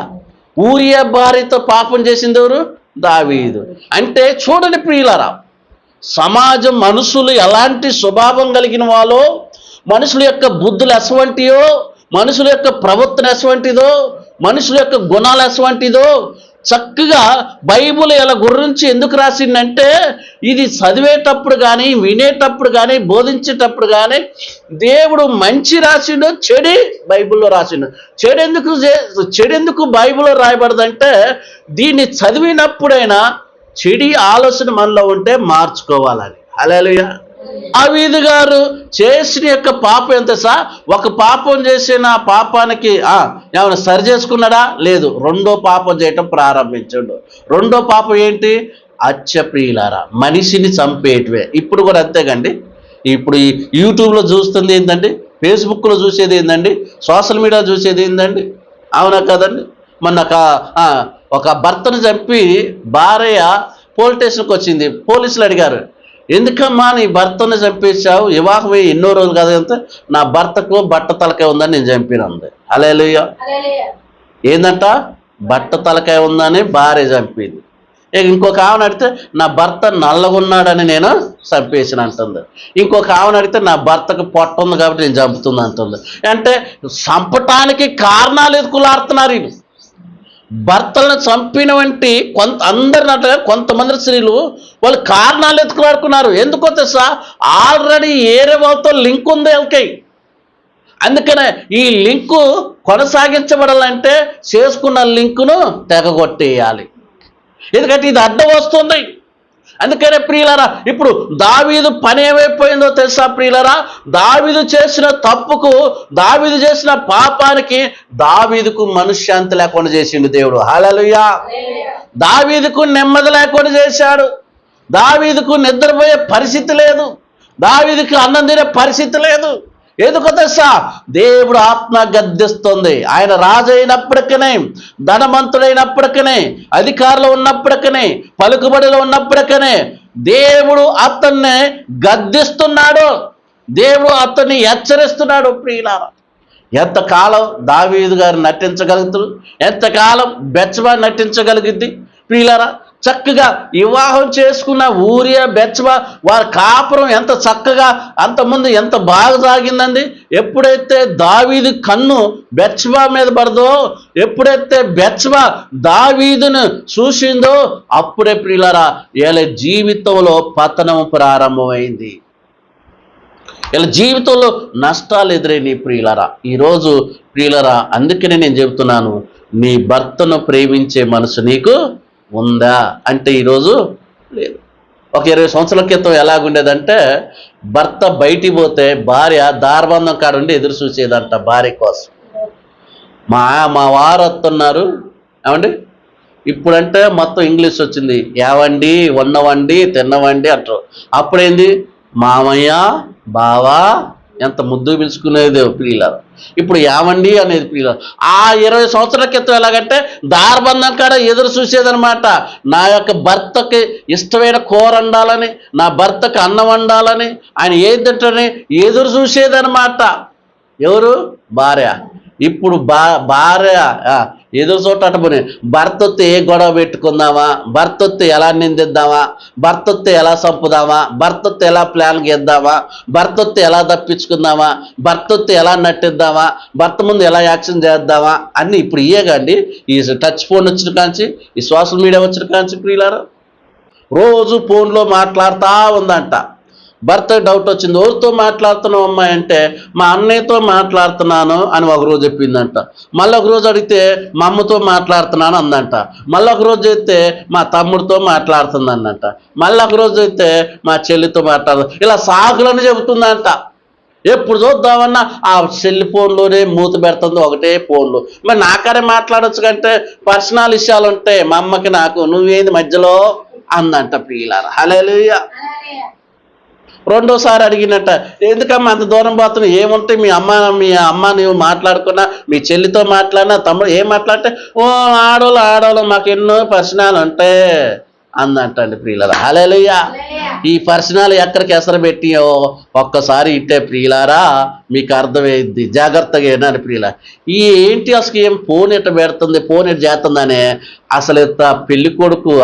ఊరియా భార్యతో పాపం చేసింది ఎవరు? దావీదు. అంటే చూడండి ప్రియులారా, సమాజం మనుషులు ఎలాంటి స్వభావం కలిగిన వాళ్ళో, మనుషుల యొక్క బుద్ధులు ఎటువంటియో, మనుషుల యొక్క ప్రవర్తన ఎటువంటిదో, మనుషుల యొక్క గుణాలు ఎటువంటిదో చక్కగా బైబుల్ ఇలా గురించి ఎందుకు రాసిందంటే ఇది చదివేటప్పుడు కానీ, వినేటప్పుడు కానీ, బోధించేటప్పుడు కానీ దేవుడు మంచి రాసిండు, చెడు బైబిల్లో రాసిండు. చెడెందుకు బైబిల్లో రాయబడదంటే దీన్ని చదివినప్పుడైనా చెడు ఆలోచన మనలో ఉంటే మార్చుకోవాలని. హల్లెలూయా. దావీదు గారు చేసిన యొక్క పాపం ఎంత సార్? ఒక పాపం చేసిన పాపానికి ఏమైనా సరి చేసుకున్నాడా? లేదు, రెండో పాపం చేయటం ప్రారంభించాడు. రెండో పాపం ఏంటి? హత్య ప్రియులారా, మనిషిని చంపేటివే. ఇప్పుడు కూడా అంతేకండి. ఇప్పుడు ఈ యూట్యూబ్లో చూస్తుంది ఏంటండి, ఫేస్బుక్లో చూసేది ఏంటండి, సోషల్ మీడియా చూసేది ఏంటండి, అవునా కదండి? మొన్న ఒక భర్తను చంపి భార్య పోలీస్ స్టేషన్కి వచ్చింది. పోలీసులు అడిగారు, ఎందుకమ్మా నీ భర్తను చంపేశావు? వివాహం ఎన్నో రోజులు కదా అంతే, నా భర్తకు బట్ట తలకాయ ఉందని నేను చంపినంది. హల్లెలూయా. ఏందంట? బట్ట తలకాయ ఉందని భార్య చంపింది. ఇంకొక ఆమెను అడిగితే నా భర్త నల్లగున్నాడని నేను చంపేసిన అంటుంది. ఇంకొక ఆమెను అడిగితే నా భర్తకు పొట్ట ఉంది కాబట్టి నేను చంపుతుంది అంటుంది. అంటే చంపటానికి కారణాలు ఎదుకులాడుతున్నారు వీళ్ళు. భర్తలను చంపిన వంటి అందరినట్టుగా కొంతమంది స్త్రీలు వాళ్ళు కారణాలు ఎత్తుకులాడుకున్నారు. ఎందుకో తెలుసా? ఆల్రెడీ ఏరే వాళ్ళతో లింక్ ఉంది వాళ్ళకి. అందుకనే ఈ లింకు కొనసాగించబడాలంటే చేసుకున్న లింకును తెగగొట్టేయాలి, ఎందుకంటే ఇది అడ్డం వస్తుంది. అందుకనే ప్రియులారా, ఇప్పుడు దావీదు పని ఏమైపోయిందో తెలుసా ప్రియులారా? దావీదు చేసిన తప్పుకు, దావీదు చేసిన పాపానికి దావీదుకు మనశ్శాంతి లేకుండా చేసిండు దేవుడు. హల్లెలూయా. దావీదుకు నెమ్మది లేకుండా చేశాడు. దావీదుకు నిద్రపోయే పరిస్థితి లేదు, దావీదుకు అన్నం తినే పరిస్థితి లేదు. ఎందుకో తెలుసా? దేవుడు ఆత్మ గద్దిస్తుంది. ఆయన రాజు అయినప్పటికనే, ధనవంతుడైనప్పటికనే, అధికారులు ఉన్నప్పటికనే, పలుకుబడిలో ఉన్నప్పటికనే దేవుడు అతన్ని గద్దిస్తున్నాడు, దేవుడు అతన్ని హెచ్చరిస్తున్నాడు. ప్రియులారా, ఎంతకాలం దావీదు గారు నటించగలుగుతారు? ఎంతకాలం బెత్షెబా నటించగలిగింది? ప్రియులారా, చక్కగా వివాహం చేసుకున్న ఊరియా బెత్షెబా వారి కాపురం ఎంత చక్కగా అంతకుముందు ఎంత బాగా సాగిందండి. ఎప్పుడైతే దావీదు కన్ను బెత్షెబా మీద పడదో, ఎప్పుడైతే బెత్షెబా దావీదును చూసిందో, అప్పుడే ప్రియులారా వీళ్ళ జీవితంలో పతనం ప్రారంభమైంది. వీళ్ళ జీవితంలో నష్టాలు ఎదురైనాయి ప్రియులారా. ఈరోజు ప్రియులారా, అందుకనే నేను చెబుతున్నాను, నీ భర్తను ప్రేమించే మనసు నీకు ఉందా అంటే ఈరోజు లేదు. ఒక 20 సంవత్సరాల క్రితం ఎలాగుండేదంటే, భర్త బయటికి పోతే భార్య దారబంధం కాడుండి ఎదురు చూసేదంట భార్య కోసం. మా వారు వస్తున్నారు ఏమండి. ఇప్పుడంటే మొత్తం ఇంగ్లీష్ వచ్చింది, ఏవండి, ఉన్నవండి, తిన్నవండి అంటారు. అప్పుడేంది మామయ్య, బావా, ఎంత ముద్దు పిలుచుకునేది ప్రియులారా. ఇప్పుడు ఏమండి అనేది ప్రియులారా. ఆ 20 సంవత్సరాల క్రితం ఎలాగంటే దారబంధం కాడ ఎదురు చూసేదనమాట. నా యొక్క భర్తకి ఇష్టమైన కూర వండాలని, నా భర్తకి అన్నం వండాలని, ఆయన ఏదంటే ఎదురు చూసేదనమాట. ఎవరు? భార్య. ఇప్పుడు భార్య ఎదురు చూడటం పోనీ, భర్తతో ఏ గొడవ పెట్టుకుందామా, భర్తతో ఎలా నిందిద్దామా, భర్తతో ఎలా చంపుదామా, భర్తతో ఎలా ప్లాన్ గీద్దామా, భర్తతో ఎలా తప్పించుకుందామా, భర్తతో ఎలా నట్టిద్దామా, భర్త ముందు ఎలా యాక్షన్ చేద్దామా అన్నీ ఇప్పుడు ఇయ్యేగాండి. ఈ టచ్ ఫోన్ వచ్చిన కాంచి, ఈ సోషల్ మీడియా వచ్చిన కాంచి ప్రియులారా, రోజు ఫోన్లో మాట్లాడుతూ ఉందంట. భర్తకు డౌట్ వచ్చింది, ఎవరితో మాట్లాడుతున్నావు అమ్మాయి అంటే, మా అన్నయ్యతో మాట్లాడుతున్నాను అని ఒకరోజు చెప్పిందంట. మళ్ళీ ఒకరోజు అడిగితే మా అమ్మతో మాట్లాడుతున్నాను అందంట. మళ్ళీ ఒకరోజు అయితే మా తమ్ముడితో మాట్లాడుతుంది అందంట. మళ్ళీ ఒకరోజు అయితే మా చెల్లితో ఇలా సాకులని చెబుతుందంట. ఎప్పుడు చూద్దామన్నా ఆ సెల్ ఫోన్లోనే మూత పెడుతుంది, ఒకటే ఫోన్లో. మరి నాకనే మాట్లాడొచ్చు కంటే పర్సనల్ విషయాలు ఉంటాయి మా అమ్మకి నాకు, నువ్వేంది మధ్యలో అందంట ప్రియులారా. హల్లెలూయా. రెండోసారి అడిగినట్ట, ఎందుకమ్మా అంత దూరం పోతున్నావు, ఏముంటాయి మీ అమ్మ నువ్వు మాట్లాడుకున్నా, మీ చెల్లితో మాట్లాడినా, తమ్ముడు ఏం మాట్లాడితే, ఓ ఆడోళ్ళు మాకు ఎన్నో పర్సనాలు ఉంటాయి అందంటండి ప్రియులారా. హల్లెలూయా. ఈ పర్సనాలు ఎక్కడికి ఎసరు పెట్టియో ఒక్కసారి ఇట్టే ప్రియులారా మీకు అర్థమైంది, జాగ్రత్తగా ఏనాని ప్రియులారా. ఈ ఏంటి అసలు ఏం ఫోన్ ఎట్ట పెడుతుంది, ఫోన్ ఎట్ట చేస్తుందని అసలు పెళ్లి కొడుకు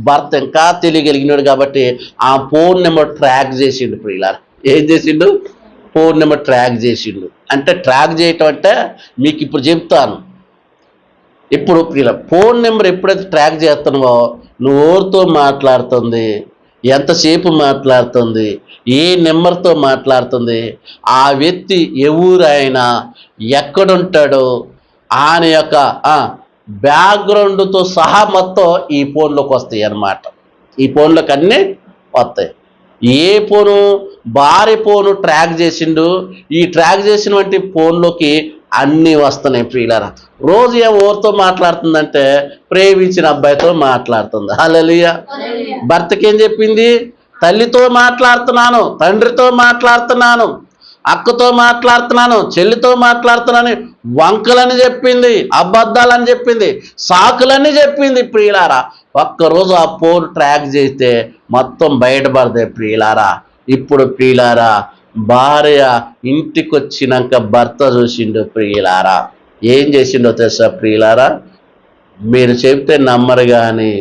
భర్త ఇంకా తెలియగలిగినాడు కాబట్టి ఆ ఫోన్ నెంబర్ ట్రాక్ చేసిండు ప్రియులారా. ఏం చేసిండు? ఫోన్ నెంబర్ ట్రాక్ చేసిండు. అంటే ట్రాక్ చేయటం అంటే మీకు ఇప్పుడు చెప్తాను. ఇప్పుడు ప్రియుల ఫోన్ నెంబర్ ఎప్పుడైతే ట్రాక్ చేస్తున్నావో, నువ్వు ఎవరితో మాట్లాడుతుంది, ఎంతసేపు మాట్లాడుతుంది, ఏ నెంబర్తో మాట్లాడుతుంది, ఆ వ్యక్తి ఎవరైనా ఎక్కడుంటాడో ఆయన యొక్క బ్యాక్గ్రౌండ్తో సహా మొత్తం ఈ ఫోన్లోకి వస్తాయి అన్నమాట. ఈ ఫోన్లోకి అన్నీ వస్తాయి. ఏ ఫోను? భార్య ఫోను ట్రాక్ చేసిండు. ఈ ట్రాక్ చేసినటువంటి ఫోన్లోకి అన్నీ వస్తున్నాయి ప్రియులారా. రోజు ఎవరితో మాట్లాడుతుందంటే ప్రేమించిన అబ్బాయితో మాట్లాడుతుంది. హల్లెలూయా. భర్తకి ఏం చెప్పింది? తల్లితో మాట్లాడుతున్నాను, తండ్రితో మాట్లాడుతున్నాను, అక్కతో మాట్లాడుతున్నాను, చెల్లితో మాట్లాడుతున్నాను, వంకలని చెప్పింది, అబద్ధాలని చెప్పింది, సాకులని చెప్పింది ప్రియులారా. ఒక్కరోజు ఆ ఫోన్ ట్రాక్ చేస్తే మొత్తం బయటపడతాయి ప్రియులారా. ఇప్పుడు ప్రియులారా, భార్య ఇంటికి వచ్చినాక భర్త చూసిండు ప్రియులారా, ఏం చేసిండో తెలుసా ప్రియులారా? మీరు చెప్తే నమ్మరు కానీ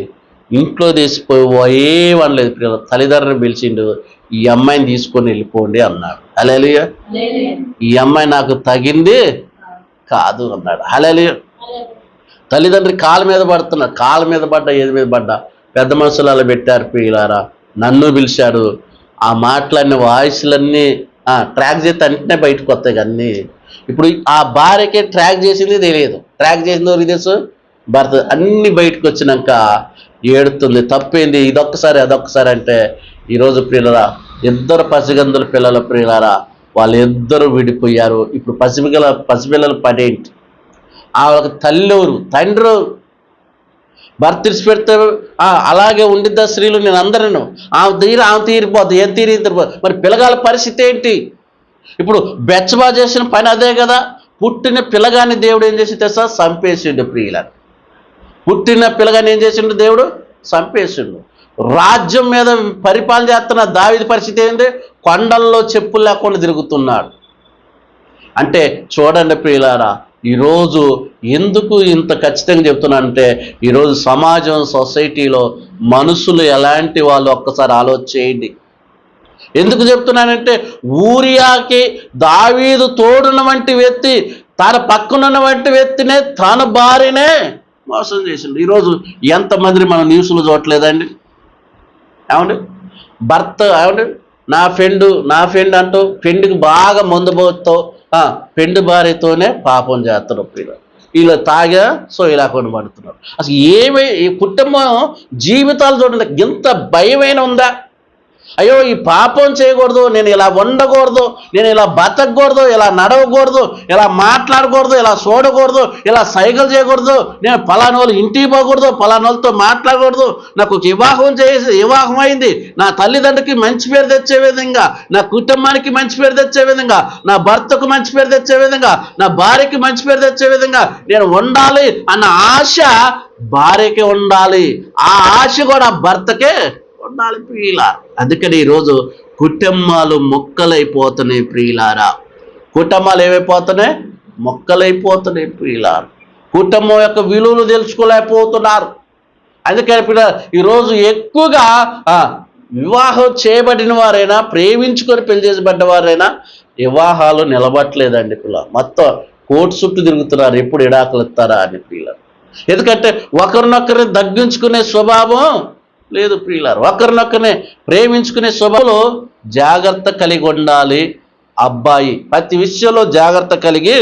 ఇంట్లో తీసిపోయి ఏమనలేదు ప్రియుల, తల్లిదండ్రులు పిలిచిండు, ఈ అమ్మాయిని తీసుకొని వెళ్ళిపోండి అన్నాడు. హల్లెలూయా. ఈ అమ్మాయి నాకు తగింది కాదు అన్నాడు. హల్లెలూయా. తల్లిదండ్రి కాళ్ళ మీద పడుతున్నాడు. కాళ్ళ మీద పడ్డా, ఏది మీద పడ్డా, పెద్ద మనుషులు అలా పెట్టారు ప్రియులారా. నన్ను పిలిచాడు. ఆ మాటలన్నీ వాయిస్లన్నీ ట్రాక్ చేస్తే అంటనే బయటకు వస్తాయి అన్నీ. ఇప్పుడు ఆ భార్యకే ట్రాక్ చేసింది తెలియదు, ట్రాక్ చేసిందో తెలుసు భర్త. అన్నీ బయటకు వచ్చినాక ఏడుతుంది, తప్పేంది, ఇదొక్కసారి అదొక్కసారి అంటే. ఈరోజు ప్రియులరా, ఇద్దరు పసిగందుల పిల్లల ప్రియులారా, వాళ్ళిద్దరూ విడిపోయారు. ఇప్పుడు పసిపిల్లల పడేంటి? వాళ్ళకి తల్లి ఎవరు, తండ్రి ఎవరు? భర్త తీర్చిపెడితే అలాగే ఉండిద్దా స్త్రీలు? నేను అందరూ ఆమె తీరిపోద్ది, ఏం తీరిపోద్ది. మరి పిల్లగాల పరిస్థితి ఏంటి? ఇప్పుడు బెత్షెబా చేసిన పని అదే కదా. పుట్టిన పిల్లగాని దేవుడు ఏం చేసి తెలుసా? చంపేసిండు ప్రియులను. పుట్టిన పిల్లగాని ఏం చేసిండు దేవుడు? చంపేసిండు. రాజ్యం మీద పరిపాలన చేస్తున్న దావీదు పరిస్థితి ఏంటి? కొండల్లో చెప్పులు లేకుండా తిరుగుతున్నాడు. అంటే చూడండి ప్రియులారా, ఈరోజు ఎందుకు ఇంత ఖచ్చితంగా చెప్తున్నానంటే, ఈరోజు సమాజం, సొసైటీలో మనుషులు ఎలాంటి వాళ్ళు ఒక్కసారి ఆలోచన చేయండి. ఎందుకు చెప్తున్నానంటే, ఊరియాకి దావీదు తోడున్న వంటి వ్యక్తి తన పక్కనున్న వంటి వ్యక్తినే తన భార్యనే మోసం చేసిండు. ఈరోజు ఎంతమందిని మనం న్యూస్లో చూడట్లేదండి? ఏమండి, భర్త ఏమండి నా ఫ్రెండ్ అంటూ ఫ్రెండ్కి బాగా మందు పోతావు, ఫ్రెండ్ భార్యతోనే పాపం చేస్తారు. వీళ్ళు తాగా సో ఇలా కొని పడుతున్నారు. అసలు ఈ కుటుంబం జీవితాలు చూడండి, ఎంత భయమైన ఉందా? అయ్యో, ఈ పాపం చేయకూడదు, నేను ఇలా ఉండకూడదు, నేను ఇలా బతకూడదు, ఇలా నడవకూడదు, ఇలా మాట్లాడకూడదు, ఇలా చూడకూడదు, ఇలా సైకిల్ చేయకూడదు, నేను పలానా వాళ్ళు ఇంటికి పోకూడదు, పలానా వాళ్ళతో మాట్లాడకూడదు, నాకు వివాహం అయింది, నా తల్లిదండ్రులకి మంచి పేరు తెచ్చే విధంగా, నా కుటుంబానికి మంచి పేరు తెచ్చే విధంగా, నా భర్తకు మంచి పేరు తెచ్చే విధంగా, నా భార్యకి మంచి పేరు తెచ్చే విధంగా నేను ఉండాలి అన్న ఆశ భార్యకి ఉండాలి, ఆ ఆశ కూడా భర్తకే ఉండాలి ప్రియులారా. అందుకని ఈరోజు కుటుంబాలు మొక్కలైపోతున్నాయి ప్రియులారా. కుటుంబాలు ఏమైపోతున్నాయి? మొక్కలైపోతున్నాయి ప్రియులారా. కుటుంబం యొక్క విలువలు తెలుసుకోలేకపోతున్నారు. అందుకని ప్రియులారా, ఈరోజు ఎక్కువగా వివాహం చేయబడిన వారైనా, ప్రేమించుకొని పెళ్లి చేసబడ్డ వారైనా వివాహాలు నిలబట్టలేదండి పిల్లలు. మొత్తం కోర్టు చుట్టూ తిరుగుతున్నారు, ఎప్పుడు విడాకులు ఇస్తారా అని పిల్లలు. ఎందుకంటే ఒకరినొకరిని తగ్గించుకునే స్వభావం లేదు ప్రియులారు. ఒకరినొకరిని ప్రేమించుకునే స్వభావంలో జాగ్రత్త కలిగి ఉండాలి అబ్బాయి, ప్రతి విషయంలో జాగ్రత్త కలిగి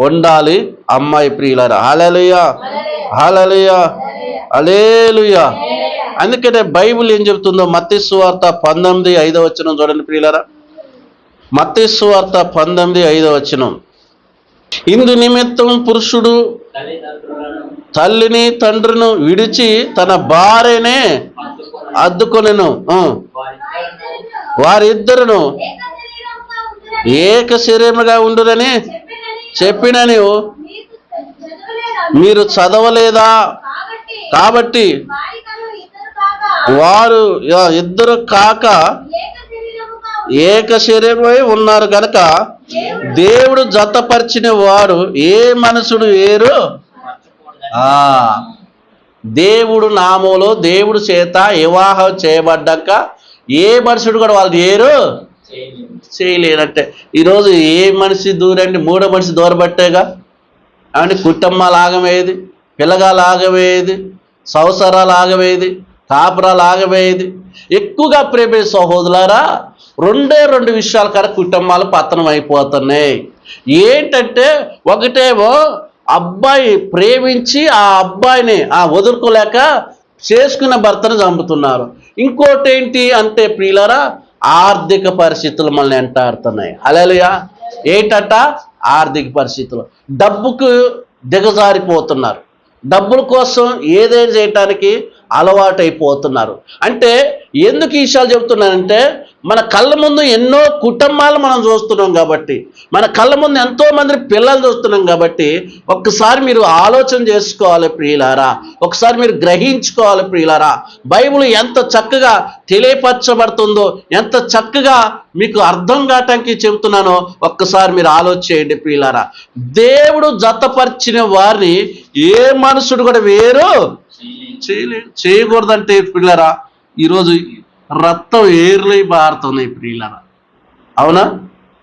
ఉండాలి అమ్మాయి ప్రియులారా. హల్లెలూయా, హల్లెలూయా, హల్లెలూయా. అందుకనే బైబిల్ ఏం చెబుతుందో మత్తయి సువార్త 19:5 చూడండి ప్రియులారా. మత్తయి సువార్త 19:5. ఇందు నిమిత్తం పురుషుడు తల్లిని తండ్రిని విడిచి తన భార్యనే అద్దుకొనెను, వారిద్దరును ఏక శరీరముగా ఉండురని చెప్పిన మీరు చదవలేదా? కాబట్టి వారు ఇద్దరు కాక ఏక శరీరమై ఉన్నారు కనుక దేవుడు జతపరిచిన వారు ఏ మనుషుడు వేరు. దేవుడు నామములో దేవుడు చేత వివాహం చేయబడ్డాక ఏ మనుషుడు కూడా వాళ్ళు ఏరు చేయలేనంటే, ఈరోజు ఏ మనిషి దూరండి, మూడో మనిషి దూరబట్టేగా. అంటే కుటుంబాలు ఆగమేది, పిల్లగాలు ఆగమేది, సంవత్సరాలు ఆగమేది, కాపురాలు ఆగమేది. ఎక్కువగా ప్రేమ సహోదరులారా, రెండు విషయాల కాడ కుటుంబాలు పతనం అయిపోతున్నాయి. ఏంటంటే, ఒకటేమో అబ్బాయి ప్రేమించి ఆ అబ్బాయిని వదులుకోలేక చేసుకున్న భర్తను చంపుతున్నారు. ఇంకోటి ఏంటి అంటే ప్రియులారా, ఆర్థిక పరిస్థితులు మనల్ని వెంటాడుతున్నాయి. హల్లెలూయా. ఏంటంట? ఆర్థిక పరిస్థితులు. డబ్బుకు దిగజారిపోతున్నారు, డబ్బుల కోసం ఏదైనా చేయటానికి అలవాటైపోతున్నారు. అంటే ఎందుకు ఈ విషయాలు చెబుతున్నానంటే, మన కళ్ళ ముందు ఎన్నో కుటుంబాలు మనం చూస్తున్నాం కాబట్టి, మన కళ్ళ ముందు ఎంతో మంది పిల్లలు చూస్తున్నాం కాబట్టి, ఒక్కసారి మీరు ఆలోచన చేసుకోవాలి ప్రియులారా, ఒకసారి మీరు గ్రహించుకోవాలి ప్రియులారా. బైబిల్ ఎంత చక్కగా తెలియపరచబడుతుందో, ఎంత చక్కగా మీకు అర్థం కావటానికి చెబుతున్నానో ఒక్కసారి మీరు ఆలోచన చేయండి ప్రియులారా. దేవుడు జతపరిచిన వారిని ఏ మనుషుడు కూడా వేరు చేయకూడదంటే పిల్లరా, ఈరోజు రక్తం ఏర్లై బారుతున్నాయి ప్రియులరా. అవునా?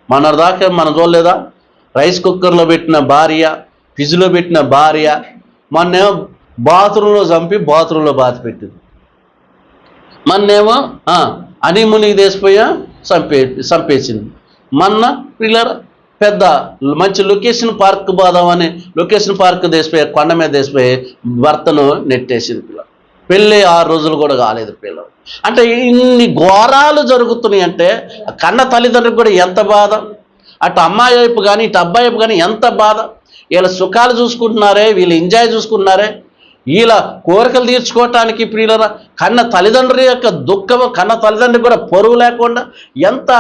మన దాకా మనం చూడలేదా? రైస్ కుక్కర్లో పెట్టిన భార్య, ఫ్రిడ్జ్లో పెట్టిన భార్య మొన్నేమో బాత్రూంలో చంపి బాత్రూంలో బాతి పెట్టింది. మొన్నేమో హనీమూన్కి తీసిపోయా చంపేసింది. మొన్న పిల్లరా పెద్ద మంచి లొకేషన్ పార్క్ పోదామని లొకేషన్ పార్క్ తీసిపోయి కొండ మీద తీసిపోయి భర్తను నెట్టేసింది పిల్ల. పెళ్ళి 6 రోజులు కూడా కాలేదు పిల్లలు. అంటే ఇన్ని ఘోరాలు జరుగుతున్నాయి అంటే కన్న తల్లిదండ్రులకు కూడా ఎంత బాధ, అటు అమ్మాయి వైపు కానీ ఇటు అబ్బాయి వైపు కానీ ఎంత బాధ. వీళ్ళ సుఖాలు చూసుకుంటున్నారే, వీళ్ళు ఎంజాయ్ చూసుకుంటున్నారే, వీళ్ళ కోరికలు తీర్చుకోవటానికి ప్రియులరా కన్న తల్లిదండ్రుల యొక్క దుఃఖము, కన్న తల్లిదండ్రులు కూడా పొరుగు లేకుండా ఎంత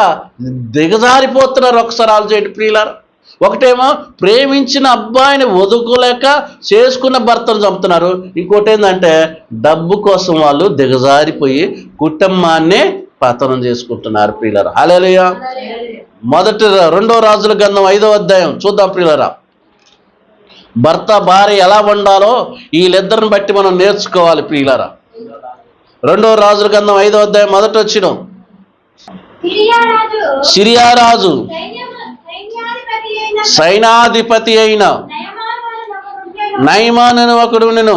దిగజారిపోతున్నారు ఒకసారి ఆలోచించండి ప్రియులరా. ఒకటేమో ప్రేమించిన అబ్బాయిని వదుకోలేక చేసుకున్న భర్తను చంపుతున్నారు. ఇంకోటి ఏంటంటే డబ్బు కోసం వాళ్ళు దిగజారిపోయి కుటుంబాన్ని పతనం చేసుకుంటున్నారు ప్రియులరా. హల్లెలూయా. 2 రాజుల గ్రంథం 5వ అధ్యాయం చూద్దాం ప్రియులరా. భర్త భార్య ఎలా ఉండాలో వీళ్ళిద్దరిని బట్టి మనం నేర్చుకోవాలి ప్రియులారా. 2 రాజుల గ్రంథం 5వ అధ్యాయం 1వ వచనం. సిరియా రాజు సైన్యాధిపతి అయిన నయమాను అను ఒకడు నేను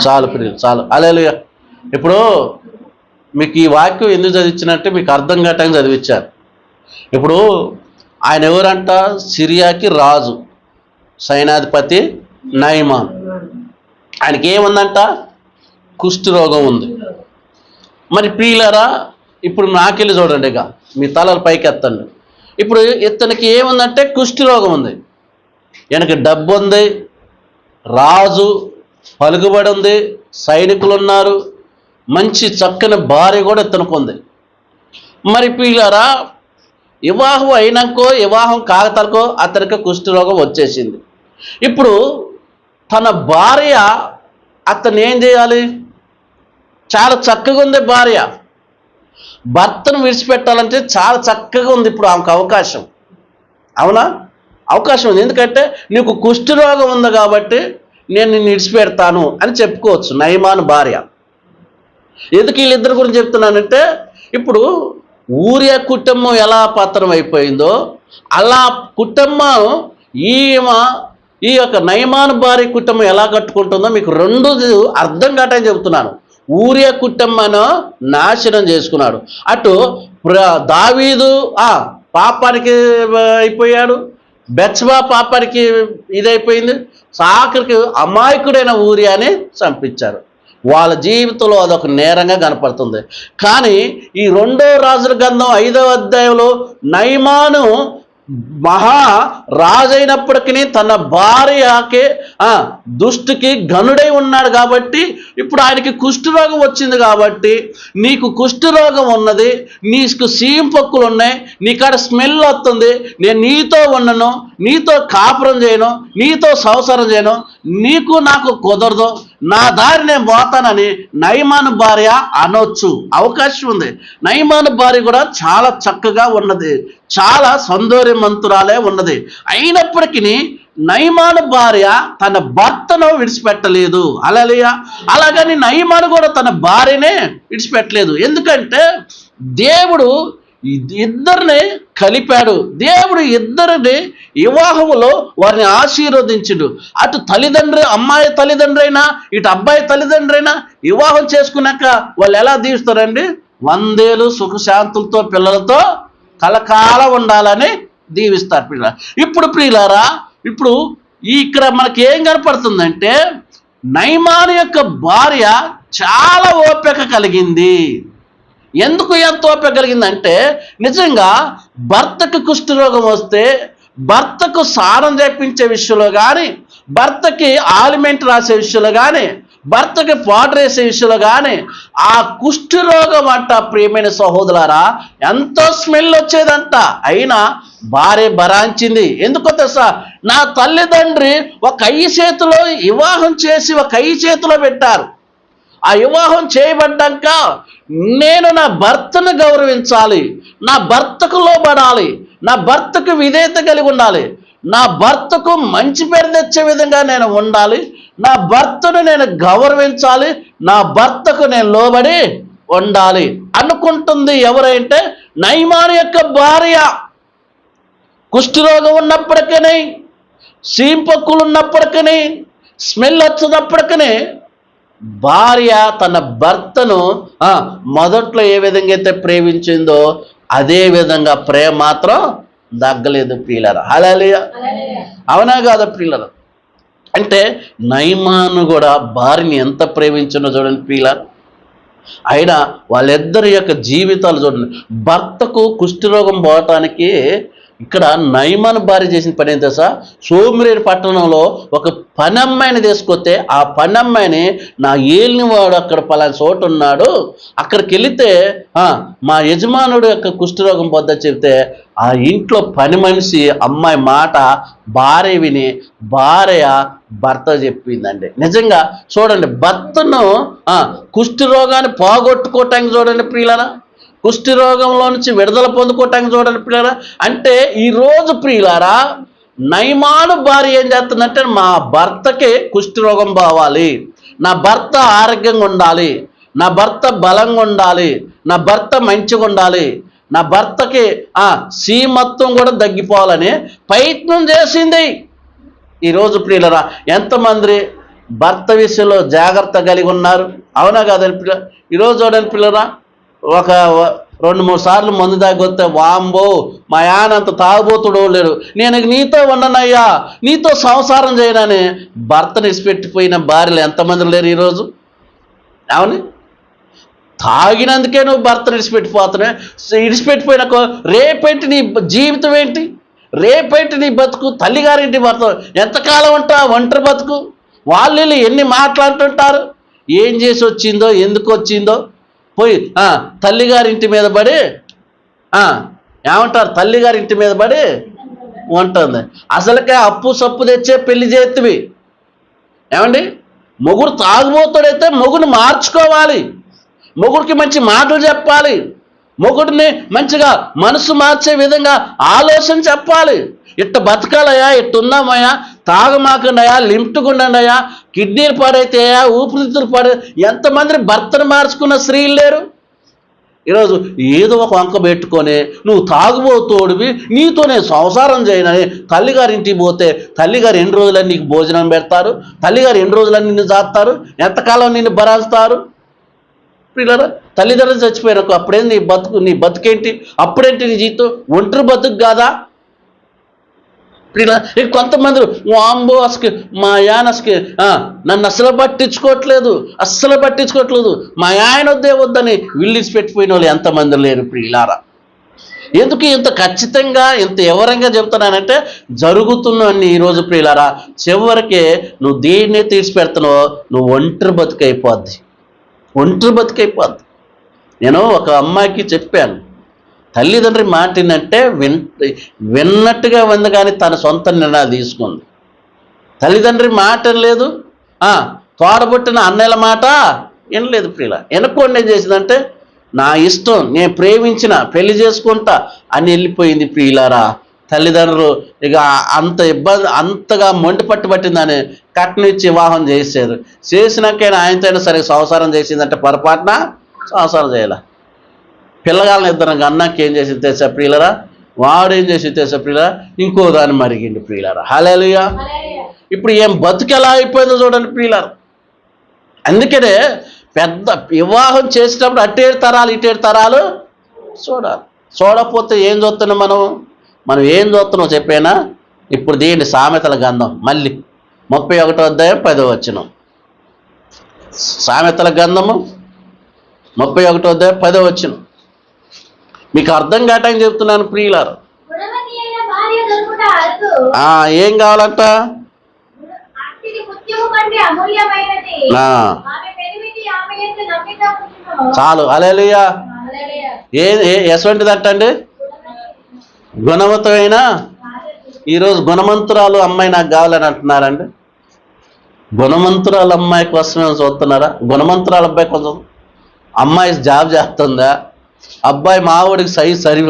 చాలు ప్రియులు, చాలు. హల్లెలూయా. ఇప్పుడు మీకు ఈ వాక్యం ఎందుకు చదివించినట్టే మీకు అర్థం కావటానికి చదివించారు. ఇప్పుడు ఆయన ఎవరంట? సిరియాకి రాజు, సైన్యాధిపతి నయమాన్. ఆయనకి ఏముందంట? కుష్టి రోగం ఉంది. మరి ప్రియులారా, ఇప్పుడు నాకెళ్ళి చూడండి, ఇక మీ తలలు పైకి ఎత్తండి. ఇప్పుడు ఇతనికి ఏముందంటే కుష్టి రోగం ఉంది. ఈయనకి డబ్బు ఉంది, రాజు పలుకుబడి ఉంది, సైనికులు ఉన్నారు, మంచి చక్కని భార్య కూడా ఇతనికి ఉంది. మరి ప్రియులారా, వివాహం అయినాకో వివాహం కాకతలకో అతనికి కుష్టి రోగం వచ్చేసింది. ఇప్పుడు తన భార్య అతను ఏం చేయాలి? చాలా చక్కగా ఉంది భార్య, భర్తను విడిచిపెట్టాలంటే చాలా చక్కగా ఉంది ఇప్పుడు ఆమెకు అవకాశం. అవునా? అవకాశం ఉంది. ఎందుకంటే నీకు కుష్టి రోగం ఉంది కాబట్టి నేను నిన్ను విడిచిపెడతాను అని చెప్పుకోవచ్చు నయమాను భార్య. ఎందుకు వీళ్ళిద్దరి గురించి చెప్తున్నానంటే, ఇప్పుడు ఊరియా కుటుంబం ఎలా పతనం అయిపోయిందో అలా కుటుంబం ఈ యొక్క నయమాను భార్య కుటుంబం ఎలా కట్టుకుంటుందో మీకు 2 అర్థం కావటని చెబుతున్నాను. ఊరియా కుటుంబాన్ని నాశనం చేసుకున్నాడు. అటు దావీదు పాపానికి అయిపోయాడు, బెత్షెబా పాపానికి ఇదైపోయింది, ఆఖరికి అమాయకుడైన ఊరియాని చంపించారు. వాళ్ళ జీవితంలో అదొక నేరంగా కనపడుతుంది. కానీ ఈ 2వ రాజుల గ్రంథం 5వ అధ్యాయంలో నయమాను మహా రాజైనప్పటికీ తన భార్యకి దుష్టికి గనుడై ఉన్నాడు కాబట్టి ఇప్పుడు ఆయనకి కుష్ఠరోగం వచ్చింది. కాబట్టి నీకు కుష్ఠరోగం ఉన్నది, నీకు సీంపొక్కులు ఉన్నాయి, నీకాడ స్మెల్ వస్తుంది, నేను నీతో ఉండను, నీతో కాపురం చేయను, నీతో సంసారం చేయను, నీకు నాకు కుదరదు, నా దారి నేను పోతానని నయమాను భార్య అనొచ్చు, అవకాశం ఉంది. నయమాను భార్య కూడా చాలా చక్కగా ఉన్నది, చాలా సౌందర్యవంతురాలే ఉన్నది. అయినప్పటికీ నయమాను భార్య తన భర్తను విడిచిపెట్టలేదు. హల్లెలూయా. అలాగని నయమాను కూడా తన భార్యనే విడిచిపెట్టలేదు. ఎందుకంటే దేవుడు ఇద్దరిని కలిపాడు. దేవుడు ఇద్దరిని వివాహములో వారిని ఆశీర్వదించుడు. అటు తల్లిదండ్రి, అమ్మాయి తల్లిదండ్రి అయినా ఇటు అబ్బాయి తల్లిదండ్రి అయినా వివాహం చేసుకున్నాక వాళ్ళు ఎలా దీవిస్తారండి? 100 ఏళ్ళు సుఖశాంతులతో పిల్లలతో కలకాలం ఉండాలని దీవిస్తారు పిల్లలు. ఇప్పుడు ప్రియులారా, ఇప్పుడు ఇక్కడ మనకి ఏం కనపడుతుందంటే నయమాను యొక్క భార్య చాలా ఓపిక కలిగింది. ఎందుకు ఎంత ఓపిక కలిగిందంటే, నిజంగా భర్తకు కుష్ఠరోగం వస్తే భర్తకు స్నానం చేపించే విషయంలో కానీ, భర్తకి ఆలిమెంట్ రాసే విషయంలో కానీ, భర్తకి పౌడర్ వేసే విషయంలో కానీ ఆ కుష్ఠరోగం అంట ప్రియమైన సహోదరులారా ఎంతో స్మెల్ వచ్చేదంట. అయినా భార్య భరాంచింది. ఎందుకో తెలుసా? నా తల్లిదండ్రి ఒక అయ్యి చేతిలో వివాహం చేసి ఒక అయ్యి చేతిలో పెట్టారు. ఆ వివాహం చేయబడ్డాక నేను నా భర్తను గౌరవించాలి, నా భర్తకు లోబడాలి, నా భర్తకు విధేయత కలిగి ఉండాలి, నా భర్తకు మంచి పేరు తెచ్చే విధంగా నేను ఉండాలి, నా భర్తను నేను గౌరవించాలి, నా భర్తకు నేను లోబడి ఉండాలి అనుకుంటుంది. ఎవరైతే నయమాను యొక్క భార్య. కుష్ఠరోగం ఉన్నప్పటికీ, సీంపొక్కులు ఉన్నప్పటికీ, స్మెల్ వచ్చినప్పటికీ భార్య తన భర్తను మొదట్లో ఏ విధంగా అయితే ప్రేమించిందో అదే విధంగా ప్రేమ మాత్రం దగ్గలేదు ప్రియులారా. హల్లెలూయా. అవునా కాదా ప్రియులారా? అంటే నయమాను కూడా భార్యని ఎంత ప్రేమించిందో చూడండి ప్రియులారా. అయినా వాళ్ళిద్దరి యొక్క జీవితాలు చూడండి. భర్తకు కుష్ఠరోగం పోవటానికి ఇక్కడ నయమాను భార్య చేసిన పని ఏం తెలుసా? సోమిరేని పట్టణంలో ఒక పని అమ్మాయిని తీసుకొస్తే ఆ పని అమ్మాయిని నా ఏలిని వాడు అక్కడ పలానా చోటు ఉన్నాడు, అక్కడికి వెళితే మా యజమానుడు యొక్క కుష్ఠరోగం పొద్ద చెబితే ఆ ఇంట్లో పని మనిషి అమ్మాయి మాట భార్య విని భార్య భర్త చెప్పిందండి. నిజంగా చూడండి, భర్తను కుష్ఠరోగాన్ని పోగొట్టుకోవటానికి చూడండి ప్రియులారా, కుష్టి రోగంలో నుంచి విడుదల పొందుకోవటానికి చూడండి ప్రియులారా. అంటే ఈరోజు ప్రియులారా, నయమాను భార్య ఏం చేస్తుందంటే మా భర్తకి కుష్టి రోగం పోవాలి, నా భర్త ఆరోగ్యంగా ఉండాలి, నా భర్త బలంగా ఉండాలి, నా భర్త మంచిగా ఉండాలి, నా భర్తకి సీమత్వం కూడా తగ్గిపోవాలని ప్రయత్నం చేసింది. ఈరోజు ప్రియులరా, ఎంతమంది భర్త విషయంలో జాగ్రత్త కలిగి ఉన్నారు? అవునా కాదని పిల్ల? ఈరోజు చూడండి పిల్లరా, ఒక 2-3 సార్లు మందు తాగొస్తే వాంబో మా యానంత తాగుబోతుడు లేడు, నేను నీతో ఉండనయ్యా, నీతో సంసారం చేయనని భర్తను ఇడిచిపెట్టిపోయిన భార్యలు ఎంతమంది లేరు ఈరోజు? అవును, తాగినందుకే నువ్వు భర్తను ఇడిచిపెట్టిపోయిన రేపేంటి నీ జీవితం ఏంటి? రేపేంటి నీ బతుకు? తల్లిగారింటి భర్త ఎంతకాలం ఉంటా ఒంటరి బతుకు? వాళ్ళు ఎన్ని మాట్లాడుతుంటారు, ఏం చేసి వచ్చిందో, ఎందుకు వచ్చిందో, పోయి తల్లిగారింటి మీద పడి ఏమంటారు, తల్లిగారింటి మీద పడి ఉంటుంది. అసలుకే అప్పు సప్పు తెచ్చే పెళ్లి చేతివి. ఏమండి, మొగుడు తాగుబోతాడైతే మొగుడిని మార్చుకోవాలి, మొగుడికి మంచి మాటలు చెప్పాలి, మొగుడిని మంచిగా మనసు మార్చే విధంగా ఆలోచన చెప్పాలి. ఇట్ట బతకాలయ్యా, ఇట్టున్నామయ్యా, తాగమాకండియా, లిమిట్గుండయా, కిడ్నీలు పాడైతాయా, ఊపిరితిత్తులు పాడే. ఎంతమంది భర్తను మార్చుకున్న స్త్రీలు లేరు ఈరోజు? ఏదో ఒక వంక పెట్టుకొని నువ్వు తాగుబోతోడివి, నీతో నేను సంసారం చేయనని తల్లిగారింటికి పోతే తల్లిగారు ఎన్ని రోజులని నీకు భోజనం పెడతారు, తల్లిగారు ఎన్ని రోజులని నిన్ను జాస్తారు, ఎంతకాలం నిన్ను భరాస్తారు? పిల్లరా, తల్లిదండ్రులు చచ్చిపోయినాకు అప్పుడేంది నీ బతుకేంటి? అప్పుడేంటి నీ జీవితం? ఒంటరి బతుకు కాదా? కొంతమంది వాంబో అసలు మా ఆయన అసలు నన్ను అస్సలు పట్టించుకోవట్లేదు, మా ఆయన వద్దని విల్లిసి పెట్టిపోయిన వాళ్ళు ఎంతమంది లేరు ప్రియులారా? ఎందుకు ఇంత ఖచ్చితంగా ఇంత వివరంగా చెప్తున్నానంటే జరుగుతున్నవన్నీ ఈరోజు ప్రియులారా, చివరికి నువ్వు దేన్నే తీర్చిపెడుతున్నావో నువ్వు ఒంటరి బతుకైపోద్ది. నేను ఒక అమ్మాయికి చెప్పాను, తల్లిదండ్రి మాటినంటే విన్నట్టుగా ఉంది, కానీ తన సొంత నిర్ణయాలు తీసుకుంది. తల్లిదండ్రి మాట లేదు, తోడబుట్టిన అన్నయ్యల మాట వినలేదు ప్రియుల. వెనక్కోండి ఏం చేసిందంటే నా ఇష్టం, నేను ప్రేమించిన పెళ్లి చేసుకుంటా అని వెళ్ళిపోయింది ప్రియులారా. తల్లిదండ్రులు ఇక అంత ఇబ్బంది, అంతగా మొండి పట్టిందని కట్నం ఇచ్చి వివాహం చేశారు. చేసినాకైనా ఆయనతో సరే సంసారం చేసిందంటే పొరపాటున సంసారం చేయాల. పిల్లగాళ్ళని ఇద్దరు అన్నాక ఏం చేసి తెలుసా ప్రియులరా? వాడు ఏం చేసి తెలుసా ప్రియులరా? ఇంకో దాన్ని మరిగిండి ప్రియులరా. హల్లెలూయా. ఇప్పుడు ఏం బతుకు ఎలా అయిపోయిందో చూడండి ప్రియులరా. అందుకనే పెద్ద వివాహం చేసేటప్పుడు అటేడు తరాలు ఇటేడు తరాలు చూడాలి. చూడకపోతే ఏం చూస్తున్నాం మనం ఏం చూస్తున్నాం చెప్పేనా? ఇప్పుడు దీన్ని సామెతల గ్రంథం మళ్ళీ 31వ అధ్యాయం 10వ వచనం. సామెతల గ్రంథము 31వ అధ్యాయం 10వ వచనం. మీకు అర్థం కావటానికి చెప్తున్నాను ప్రియులారు. ఏం కావాలంట? చాలు. హల్లెలూయా. ఎటువంటిదంటండి? గుణవంతమైన. ఈరోజు గుణవంతురాలు అమ్మాయి నాకు కావాలని అంటున్నారండి. గుణవంతురాలు అమ్మాయి కోసమే చూస్తున్నారా? గుణవంతురాలు అబ్బాయి కోసం అమ్మాయి జాబ్ చేస్తుందా? అబ్బాయి మావాడికి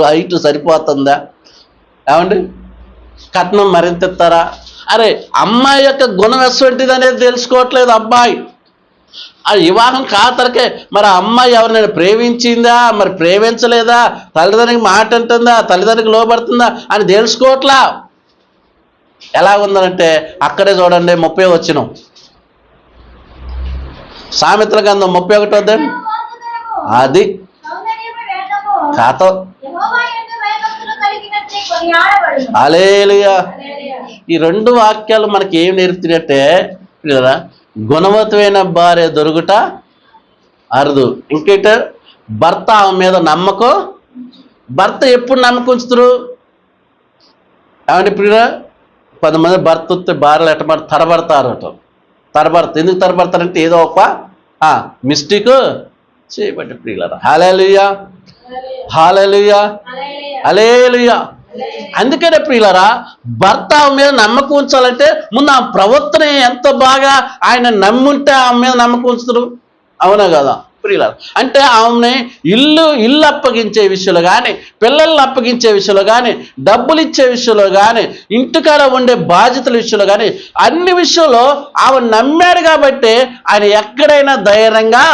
హైట్ సరిపోతుందా? ఏమండి, కట్నం మరింత ఇస్తారా? అరే, అమ్మాయి యొక్క గుణం ఎటువంటిది అనేది తెలుసుకోవట్లేదు అబ్బాయి. అది వివాహం కాతరకే మరి అమ్మాయి ఎవరినైనా ప్రేమించిందా, మరి ప్రేమించలేదా, తల్లిదండ్రికి మాట అంటుందా, తల్లిదండ్రికి లోబడుతుందా అని తెలుసుకోవట్లా. ఎలా ఉందంటే అక్కడే చూడండి 30వ వచనం, సామెతల గ్రంథం 31వ అధ్యాయం. అది ఖాతం. హల్లెలూయా. ఈ 2 వాక్యాలు మనకి ఏం నేర్పుతున్నట్టే కదా, గుణవంతమైన భార్య దొరుకుట అరుదు. ఇంకేంట, భర్త ఆమె మీద నమ్మకం. భర్త ఎప్పుడు నమ్మకం ఉంచుతారు? ఏమంటే ప్రియుల, కొంతమంది భర్త వస్తే భార్యలు ఎట్టబడి తడబడతారు తడబడతారు. ఎందుకు తడబడతారంటే ఏదో ఒక మిస్టేక్ చేయబట్టి ప్రియులరా. హల్లెలూయా, హల్లెలూయా, హల్లెలూయా. అందుకనే ప్రియులరా, భర్త ఆమె మీద నమ్మకం ఉంచాలంటే ముందు ఆ ప్రవర్తన ఎంత బాగా ఆయన నమ్ముంటే ఆమె మీద నమ్మకం ఉంచుతారు. అవునా కదా ప్రియులారా? అంటే ఆమెని ఇల్లు అప్పగించే విషయంలో కానీ, పిల్లల్ని అప్పగించే విషయంలో కానీ, డబ్బులు ఇచ్చే విషయంలో కానీ, ఇంటికాడ ఉండే బాధ్యతల విషయంలో కానీ, అన్ని విషయంలో ఆమె నమ్మాడు కాబట్టి ఆయన ఎక్కడైనా ధైర్యంగా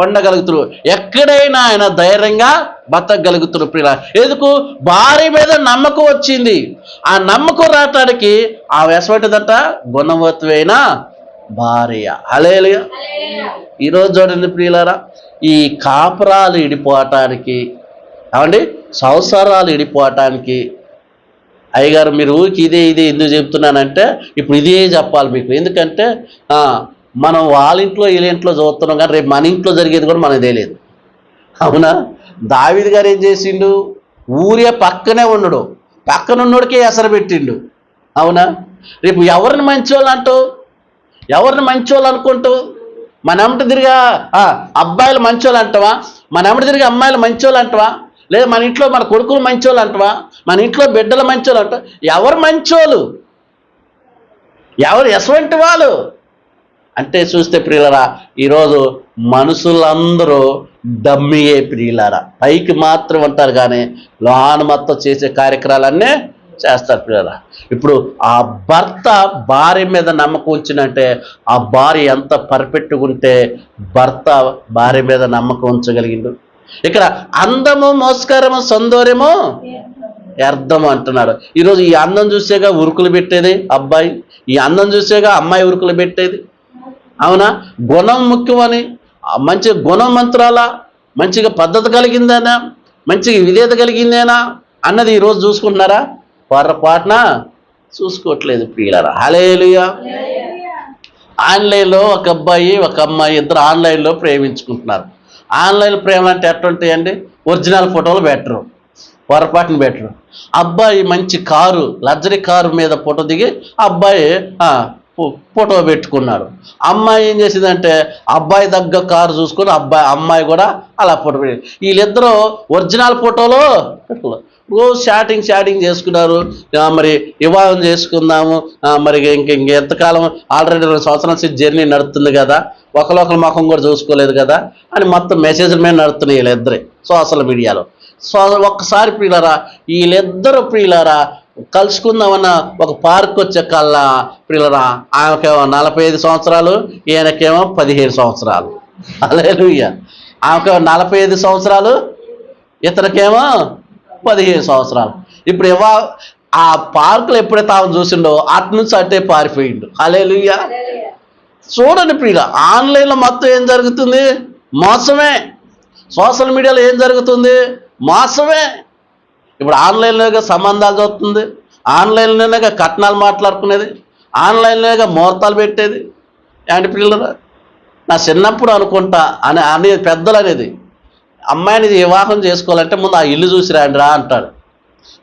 ఉండగలుగుతారు, ఎక్కడైనా ఆయన ధైర్యంగా బతకగలుగుతారు ప్రియుల. ఎందుకు? భార్య మీద నమ్మకం వచ్చింది. ఆ నమ్మకం రావటానికి ఆ ఎసవటిదంట గుణవత్వైన భార్య. హల్లెలూయా. ఈరోజు చూడండి ప్రియులారా, ఈ కాపురాలు ఇడిపోవటానికి, ఏమండి సంసారాలు ఇడిపోవటానికి, అయ్యగారు మీరు ఇదే ఎందుకు చెప్తున్నానంటే ఇప్పుడు ఇదే చెప్పాలి మీకు. ఎందుకంటే మనం వాళ్ళ ఇంట్లో వీళ్ళ ఇంట్లో చూస్తున్నాం కానీ రేపు మన ఇంట్లో జరిగేది కూడా మనకు తెలియదు. అవునా? దావీదు గారు ఏం చేసిండు? ఊరియా పక్కనే ఉన్నాడు, పక్కన ఉన్నోడికే ఎసరు పెట్టిండు. అవునా? రేపు ఎవరిని మంచోళ్ళు అంటావు? ఎవరిని మంచోళ్ళు అనుకుంటావు? మన ఎమ్మట తిరిగా అబ్బాయిలు మంచోళ్ళు అంటావా? మన ఎమ్మట తిరిగి అమ్మాయిలు మంచోళ్ళు అంటావా? లేదా మన ఇంట్లో మన కొడుకులు మంచోళ్ళు అంటావా? మన ఇంట్లో బిడ్డలు మంచోళ్ళు అంటావా? ఎవరు మంచోళ్ళు? ఎవరు ఎటువంటి వాళ్ళు అంటే చూస్తే ప్రియులరా, ఈరోజు మనుషులందరూ డమ్మియే ప్రియులారా. పైకి మాత్రం అంటారు కానీ లోన మొత్తం చేసే కార్యక్రమాలన్నీ చేస్తారు ప్రియులారా. ఇప్పుడు ఆ భర్త భార్య మీద నమ్మకం ఉంచినంటే ఆ భార్య ఎంత పర్ఫెక్ట్గా ఉంటే భర్త భార్య మీద నమ్మకం ఉంచగలిగిండు. ఇక్కడ అందము, మోస్కారము, సౌందర్యము, వ్యర్థం అంటున్నాడు. ఈరోజు ఈ అందం చూసేగా ఉరుకులు పెట్టేది అబ్బాయి, ఈ అందం చూసేగా అమ్మాయి ఉరుకులు పెట్టేది. అవునా? గుణం ముఖ్యమని, మంచి గుణమంత్రాలా, మంచిగా పద్ధతి కలిగిందేనా, మంచిగా విధేయత కలిగిందేనా అన్నది ఈరోజు చూసుకుంటున్నారా? పొరపాటున చూసుకోవట్లేదు ప్రియులారా. హల్లెలూయా. ఆన్లైన్లో ఒక అబ్బాయి ఒక అమ్మాయి ఇద్దరు ఆన్లైన్లో ప్రేమించుకుంటున్నారు. ఆన్లైన్ ప్రేమ అంటే ఎట్లుంటాయండి? ఒరిజినల్ ఫోటోలు బెటరు, పొరపాటున బెటరు. అబ్బాయి మంచి కారు, లగ్జరీ కారు మీద ఫోటో దిగి అబ్బాయి ఫోటో పెట్టుకున్నాడు. అమ్మాయి ఏం చేసిందంటే అబ్బాయి దగ్గర కారు చూసుకొని అమ్మాయి కూడా అలా ఫోటో పెట్టి వీళ్ళిద్దరూ ఒరిజినల్ ఫోటోలో రోజు షాటింగ్ చేసుకున్నారు. మరి వివాహం చేసుకుందాము, మరి ఇంకెంతకాలం, ఆల్రెడీ 2 సంవత్సరాల జర్నీ నడుస్తుంది కదా, ఒకరి ముఖం కూడా చూసుకోలేదు కదా అని మొత్తం మెసేజ్ల మీద నడుతున్నాయి వీళ్ళిద్దరే సోషల్ మీడియాలో. ఒక్కసారి ప్రియులారా, వీళ్ళిద్దరు ప్రియులారా కలుసుకుందామన్న ఒక పార్క్ వచ్చే కల్లా ప్రియులరా ఆమెకేమో 45 సంవత్సరాలు, ఈయనకేమో 15 సంవత్సరాలు. హల్లెలూయా. ఆమెకేమో 45 సంవత్సరాలు, ఇతనికేమో 15 సంవత్సరాలు. ఇప్పుడు ఆ పార్కులో ఎప్పుడైతే ఆమె చూసిండో అటు నుంచి అట్టే పారిపోయిండు. హల్లెలూయా. చూడండి ప్రియుల, ఆన్లైన్లో మొత్తం ఏం జరుగుతుంది? మోసమే. సోషల్ మీడియాలో ఏం జరుగుతుంది? మోసమే. ఇప్పుడు ఆన్లైన్లోగా సంబంధాలు చూస్తుంది, ఆన్లైన్లోనే కట్నాలు మాట్లాడుకునేది, ఆన్లైన్లోగా ముహూర్తాలు పెట్టేది. ఏంటి పిల్లలు, నా చిన్నప్పుడు అనుకుంటా అనేది పెద్దలు అనేది, అమ్మాయిని వివాహం చేసుకోవాలంటే ముందు ఆ ఇల్లు చూసి రాండి రా అంటాడు.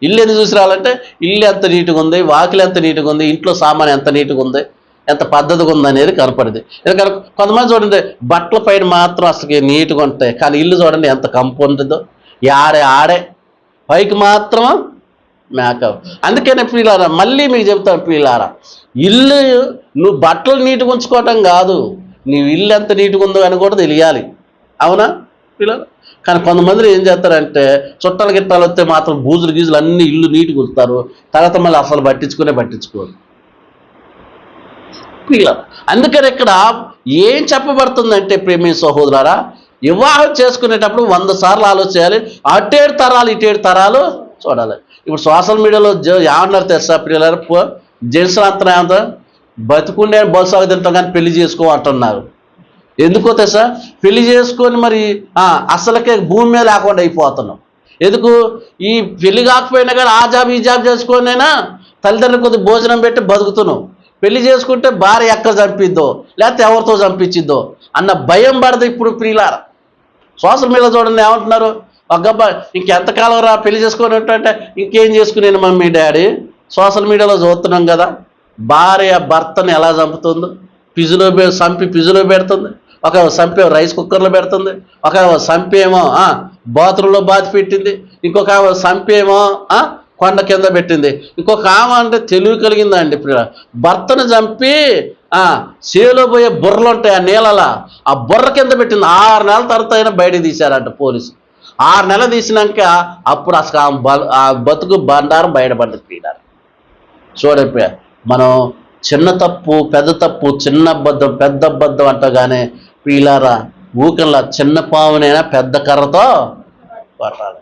ఇల్లు ఎందుకు చూసి రావాలంటే ఇల్లు ఎంత నీట్గా ఉంది, వాకిలు ఎంత నీట్గా ఉంది, ఇంట్లో సామాన్ ఎంత నీట్గా ఉంది, ఎంత పద్ధతిగా ఉంది అనేది కనపడింది. ఎందుకంటే కొంతమంది చూడండి బట్టల పైన మాత్రం అసలు నీట్గా ఉంటాయి, కానీ ఇల్లు చూడండి ఎంత కంపు ఉంటుందో, ఆడే పైకి మాత్రం మేకప్. అందుకనే ప్రియులారా, మళ్ళీ మీకు చెప్తాను ప్రియులారా, ఇల్లు నువ్వు బట్టలు నీట్గా ఉంచుకోవటం కాదు, నీవు ఇల్లు ఎంత నీట్గా ఉందో అని కూడా తెలియాలి. అవునా పిల్లలు? కానీ కొంతమంది ఏం చేస్తారంటే చుట్టాలు గిట్టాలు వస్తే మాత్రం బూజులు గీజులు అన్ని ఇల్లు నీట్గా ఉంచుతారు, తర్వాత మళ్ళీ అసలు పట్టించుకోరు పిల్లలు. అందుకని ఇక్కడ ఏం చెప్పబడుతుందంటే ప్రేమ సహోదరులారా, వివాహం చేసుకునేటప్పుడు 100 సార్లు ఆలోచించాలి. అటేడు తరాలు ఇటేడు తరాలు చూడాలి. ఇప్పుడు సోషల్ మీడియాలో ఏమన్నారు తెలుసా పిల్లలు, జెంట్స్ అంతా ఏమంటారు, బతుకుండే బొలసాగు తింటాం కానీ పెళ్లి చేసుకో అంటున్నారు. ఎందుకో తెలుసా? పెళ్లి చేసుకొని మరి అసలుకే భూమి మీద లేకుండా అయిపోతున్నాం. ఎందుకు? ఈ పెళ్లి కాకపోయినా కానీ ఆ జాబ్ ఈ జాబ్ చేసుకొనైనా తల్లిదండ్రులు కొద్దిగా భోజనం పెట్టి బతుకుతున్నాం. పెళ్లి చేసుకుంటే భార్య ఎక్కడ చంపిద్దో లేకపోతే ఎవరితో చంపించిద్దో అన్న భయం పడదు ఇప్పుడు ప్రియులారా. సోషల్ మీడియాలో చూడండి ఏమంటున్నారు, ఒక అబ్బాయి ఇంకెంతకాలం రా పెళ్లి చేసుకుని అంటే ఇంకేం చేసుకునేను మమ్మీ డాడీ, సోషల్ మీడియాలో చూస్తున్నాం కదా, భార్య భర్తని ఎలా చంపుతుందో, పిజులో పెడుతుంది, ఒక చంపి రైస్ కుక్కర్లో పెడుతుంది, ఒక చంపి ఏమో బాత్రూంలో బాతి పెట్టింది, ఇంకొక చంపి ఏమో కొండ కింద పెట్టింది, ఇంకొక ఆమె అంటే తెలివి కలిగిందండి. ఇప్పుడు భర్తను చంపి చేలో పోయే బుర్రలు ఉంటాయి ఆ నీళ్ళలా, ఆ బుర్ర కింద పెట్టింది. 6 నెలల తర్వాత అయినా బయట తీశారంట పోలీసు. 6 నెలలు తీసినాక అప్పుడు అసలు ఆ బతుకు బండారం బయటపడ్డది. పీడారు చూడైపోయా. మనం చిన్న తప్పు పెద్ద తప్పు, చిన్న అబద్ధం పెద్ద అబద్ధం అంటగానే పీలారా ఊకల్లా చిన్న పావునైనా పెద్ద కర్రతో పట్టాలి.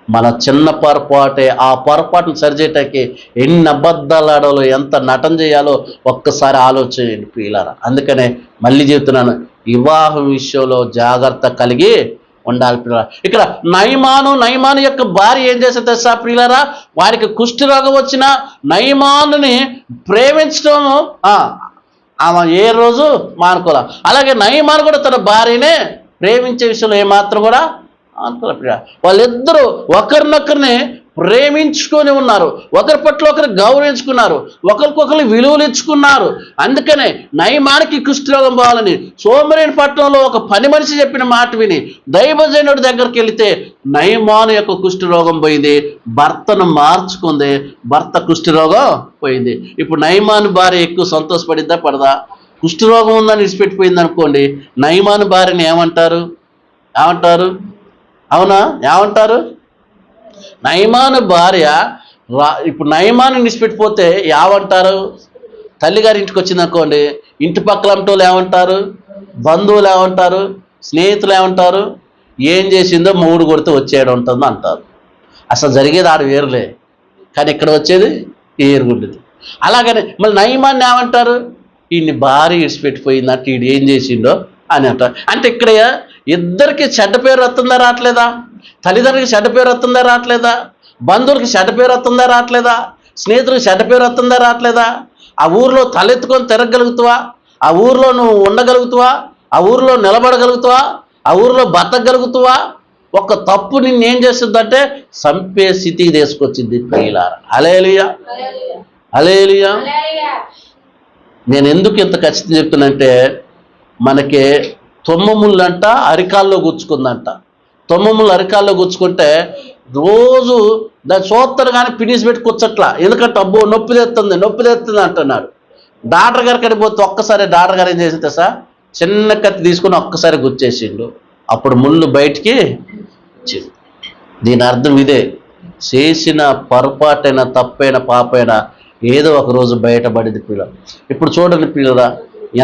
మన చిన్న పొరపాటే ఆ పొరపాటును సరిచేయటానికి ఎన్ని అబద్ధాలు ఆడాలో, ఎంత నటన చేయాలో ఒక్కసారి ఆలోచించండి ప్రియులారా. అందుకనే మళ్ళీ చెబుతున్నాను, వివాహం విషయంలో జాగ్రత్త కలిగి ఉండాలి ప్రియులారా. ఇక్కడ నయమాను యొక్క భార్య ఏం చేస్తే తెలుసా ప్రియులారా, వారికి కుష్ఠరోగం వచ్చిన నయమానుని ప్రేమించడం ఆమె ఏ రోజు మానుకోలే. అలాగే నయమాను కూడా తన భార్యనే ప్రేమించే విషయంలో ఏమాత్రం కూడా అనుకోలే. వాళ్ళిద్దరూ ఒకరినొకరిని ప్రేమించుకొని ఉన్నారు, ఒకరి పట్ల ఒకరు గౌరవించుకున్నారు, ఒకరికొకరు విలువలు ఇచ్చుకున్నారు. అందుకనే నయమానికి కుష్ఠరోగం పోవాలని సోమరేని పట్టణంలో ఒక పని మనిషి చెప్పిన మాట విని దైవజనుడి దగ్గరికి వెళితే నయమాను యొక్క కుష్ఠరోగం పోయింది, భర్తను మార్చుకుంది, భర్త కుష్ఠరోగం పోయింది. ఇప్పుడు నయమాను భార్య ఎక్కువ సంతోషపడిద్దా పడదా? కుష్ఠరోగం ఉందని విడిచిపెట్టిపోయింది అనుకోండి, నయమాను భార్యని ఏమంటారు? అవునా? ఏమంటారు? నయమాను భార్య ఇప్పుడు నయమాను నిడిచిపెట్టిపోతే ఏమంటారు? తల్లిగారి ఇంటికి వచ్చింది అనుకోండి, ఇంటి పక్కల అంటోళ్ళు ఏమంటారు? బంధువులు ఏమంటారు? స్నేహితులు ఏమంటారు? ఏం చేసిందో మూడు కొడితే వచ్చేయడం ఉంటుందో అంటారు. అసలు జరిగేది ఆడ వేరులే, కానీ ఇక్కడ వచ్చేది ఏరుగుండేది. అలాగనే మళ్ళీ నయమాన్ని ఏమంటారు? ఈయన్ని భార్య విడిచిపెట్టిపోయిందంటే ఈడు ఏం చేసిండో అని అంటారు. అంటే ఇక్కడ ఇద్దరికి చెడ్డ పేరు వస్తుందా రావట్లేదా? తల్లిదండ్రులకి చెడ్డ పేరు వస్తుందా రావట్లేదా? బంధువులకి చెడ్డ పేరు వస్తుందా రావట్లేదా? స్నేహితులకి చెడ్డ పేరు వస్తుందా రావట్లేదా? ఆ ఊరిలో తలెత్తుకొని తిరగగలుగుతావా? ఆ ఊరిలో నువ్వు ఉండగలుగుతావా? ఆ ఊరిలో నిలబడగలుగుతావా? ఆ ఊరిలో బతకగలుగుతావా? ఒక తప్పు నిన్నేం చేస్తుందంటే చంపే స్థితికి తీసుకొచ్చింది ప్రియులారా. హల్లెలూయా, హల్లెలూయా. నేను ఎందుకు ఇంత ఖచ్చితంగా చెప్తున్నానంటే, మనకి తొమ్మముళ్ళంట అరికాల్లో గుచ్చుకుందంట. తొమ్మముళ్ళు అరికాల్లో గుచ్చుకుంటే రోజు దాన్ని చూస్తారు కానీ ఫినిష్ పెట్టి కూర్చోట్లా. ఎందుకంటే అబ్బో నొప్పి తెస్తుంది అంటున్నాడు. డాక్టర్ గారి కడికి పోతే ఒక్కసారి డాక్టర్ గారు ఏం చేసింది సార్, చిన్న కత్తి తీసుకుని ఒక్కసారి గుచ్చేసిండు, అప్పుడు ముళ్ళు బయటికి వచ్చింది. దీని అర్థం ఇదే, చేసిన పొరపాటైనా తప్పైన పాపైనా ఏదో ఒక రోజు బయటపడింది పిల్లలు. ఇప్పుడు చూడండి పిల్లరా,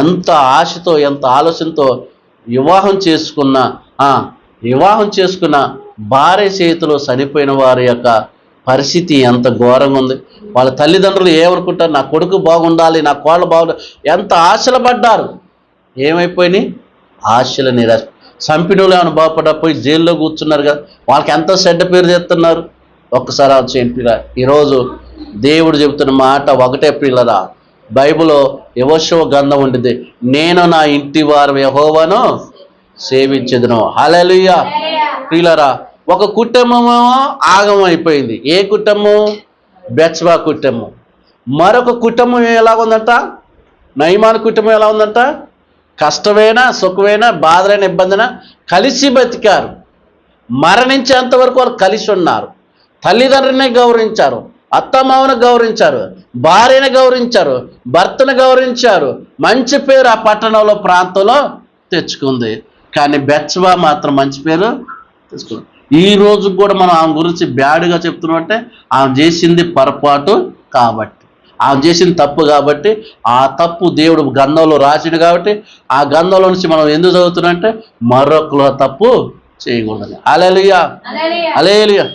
ఎంత ఆశతో ఎంత ఆలోచనతో వివాహం చేసుకున్న భార్య చేతిలో చనిపోయిన వారి యొక్క పరిస్థితి ఎంత ఘోరంగా ఉంది. వాళ్ళ తల్లిదండ్రులు ఏమనుకుంటారు? నా కొడుకు బాగుండాలి, నా కోళ్ళ బాగుండాలి, ఎంత ఆశలు పడ్డారు. ఏమైపోయినాయి? ఆశలు నిరాశ. చంపినోళ్ళు ఏమైనా బాగుపడకపోయి జైల్లో కూర్చున్నారు కదా, వాళ్ళకి ఎంత చెడ్డ పేరు చేస్తున్నారు. ఒక్కసారి చేయండి. ఈరోజు దేవుడు చెబుతున్న మాట ఒకటే పిల్లరా, బైబిల్లో యెహోషువ గ్రంథం ఉంటుంది, నేను నా ఇంటి వారు యెహోవాను సేవించెదను. హల్లెలూయా. ప్రియులారా, ఒక కుటుంబమేమో ఆగమం అయిపోయింది. ఏ కుటుంబం? బెత్షెబా కుటుంబం. మరొక కుటుంబం ఎలా ఉందంట? నయమాను కుటుంబం ఎలా ఉందంట? కష్టమైనా సుఖమైనా బాధలైన ఇబ్బందిన కలిసి బతికారు. మరణించేంత వరకు వాళ్ళు కలిసి ఉన్నారు. తల్లిదండ్రులనే గౌరవించారు, అత్తమామను గౌరవించారు, భార్యను గౌరవించారు, భర్తను గౌరవించారు. మంచి పేరు ఆ పట్టణంలో ప్రాంతంలో తెచ్చుకుంది. కానీ బెత్షెబా మాత్రం మంచి పేరు తెచ్చుకుంది. ఈ రోజు కూడా మనం ఆమె గురించి బ్యాడ్గా చెప్తున్నాం అంటే ఆమె చేసింది పొరపాటు కాబట్టి, ఆమె చేసింది తప్పు కాబట్టి, ఆ తప్పు దేవుడు గ్రంథంలో రాసిండు కాబట్టి ఆ గ్రంథంలో నుంచి మనం ఎందుకు చదువుతున్నాం అంటే మరొకరు తప్పు చేయకూడదని. హల్లెలూయా, హల్లెలూయా.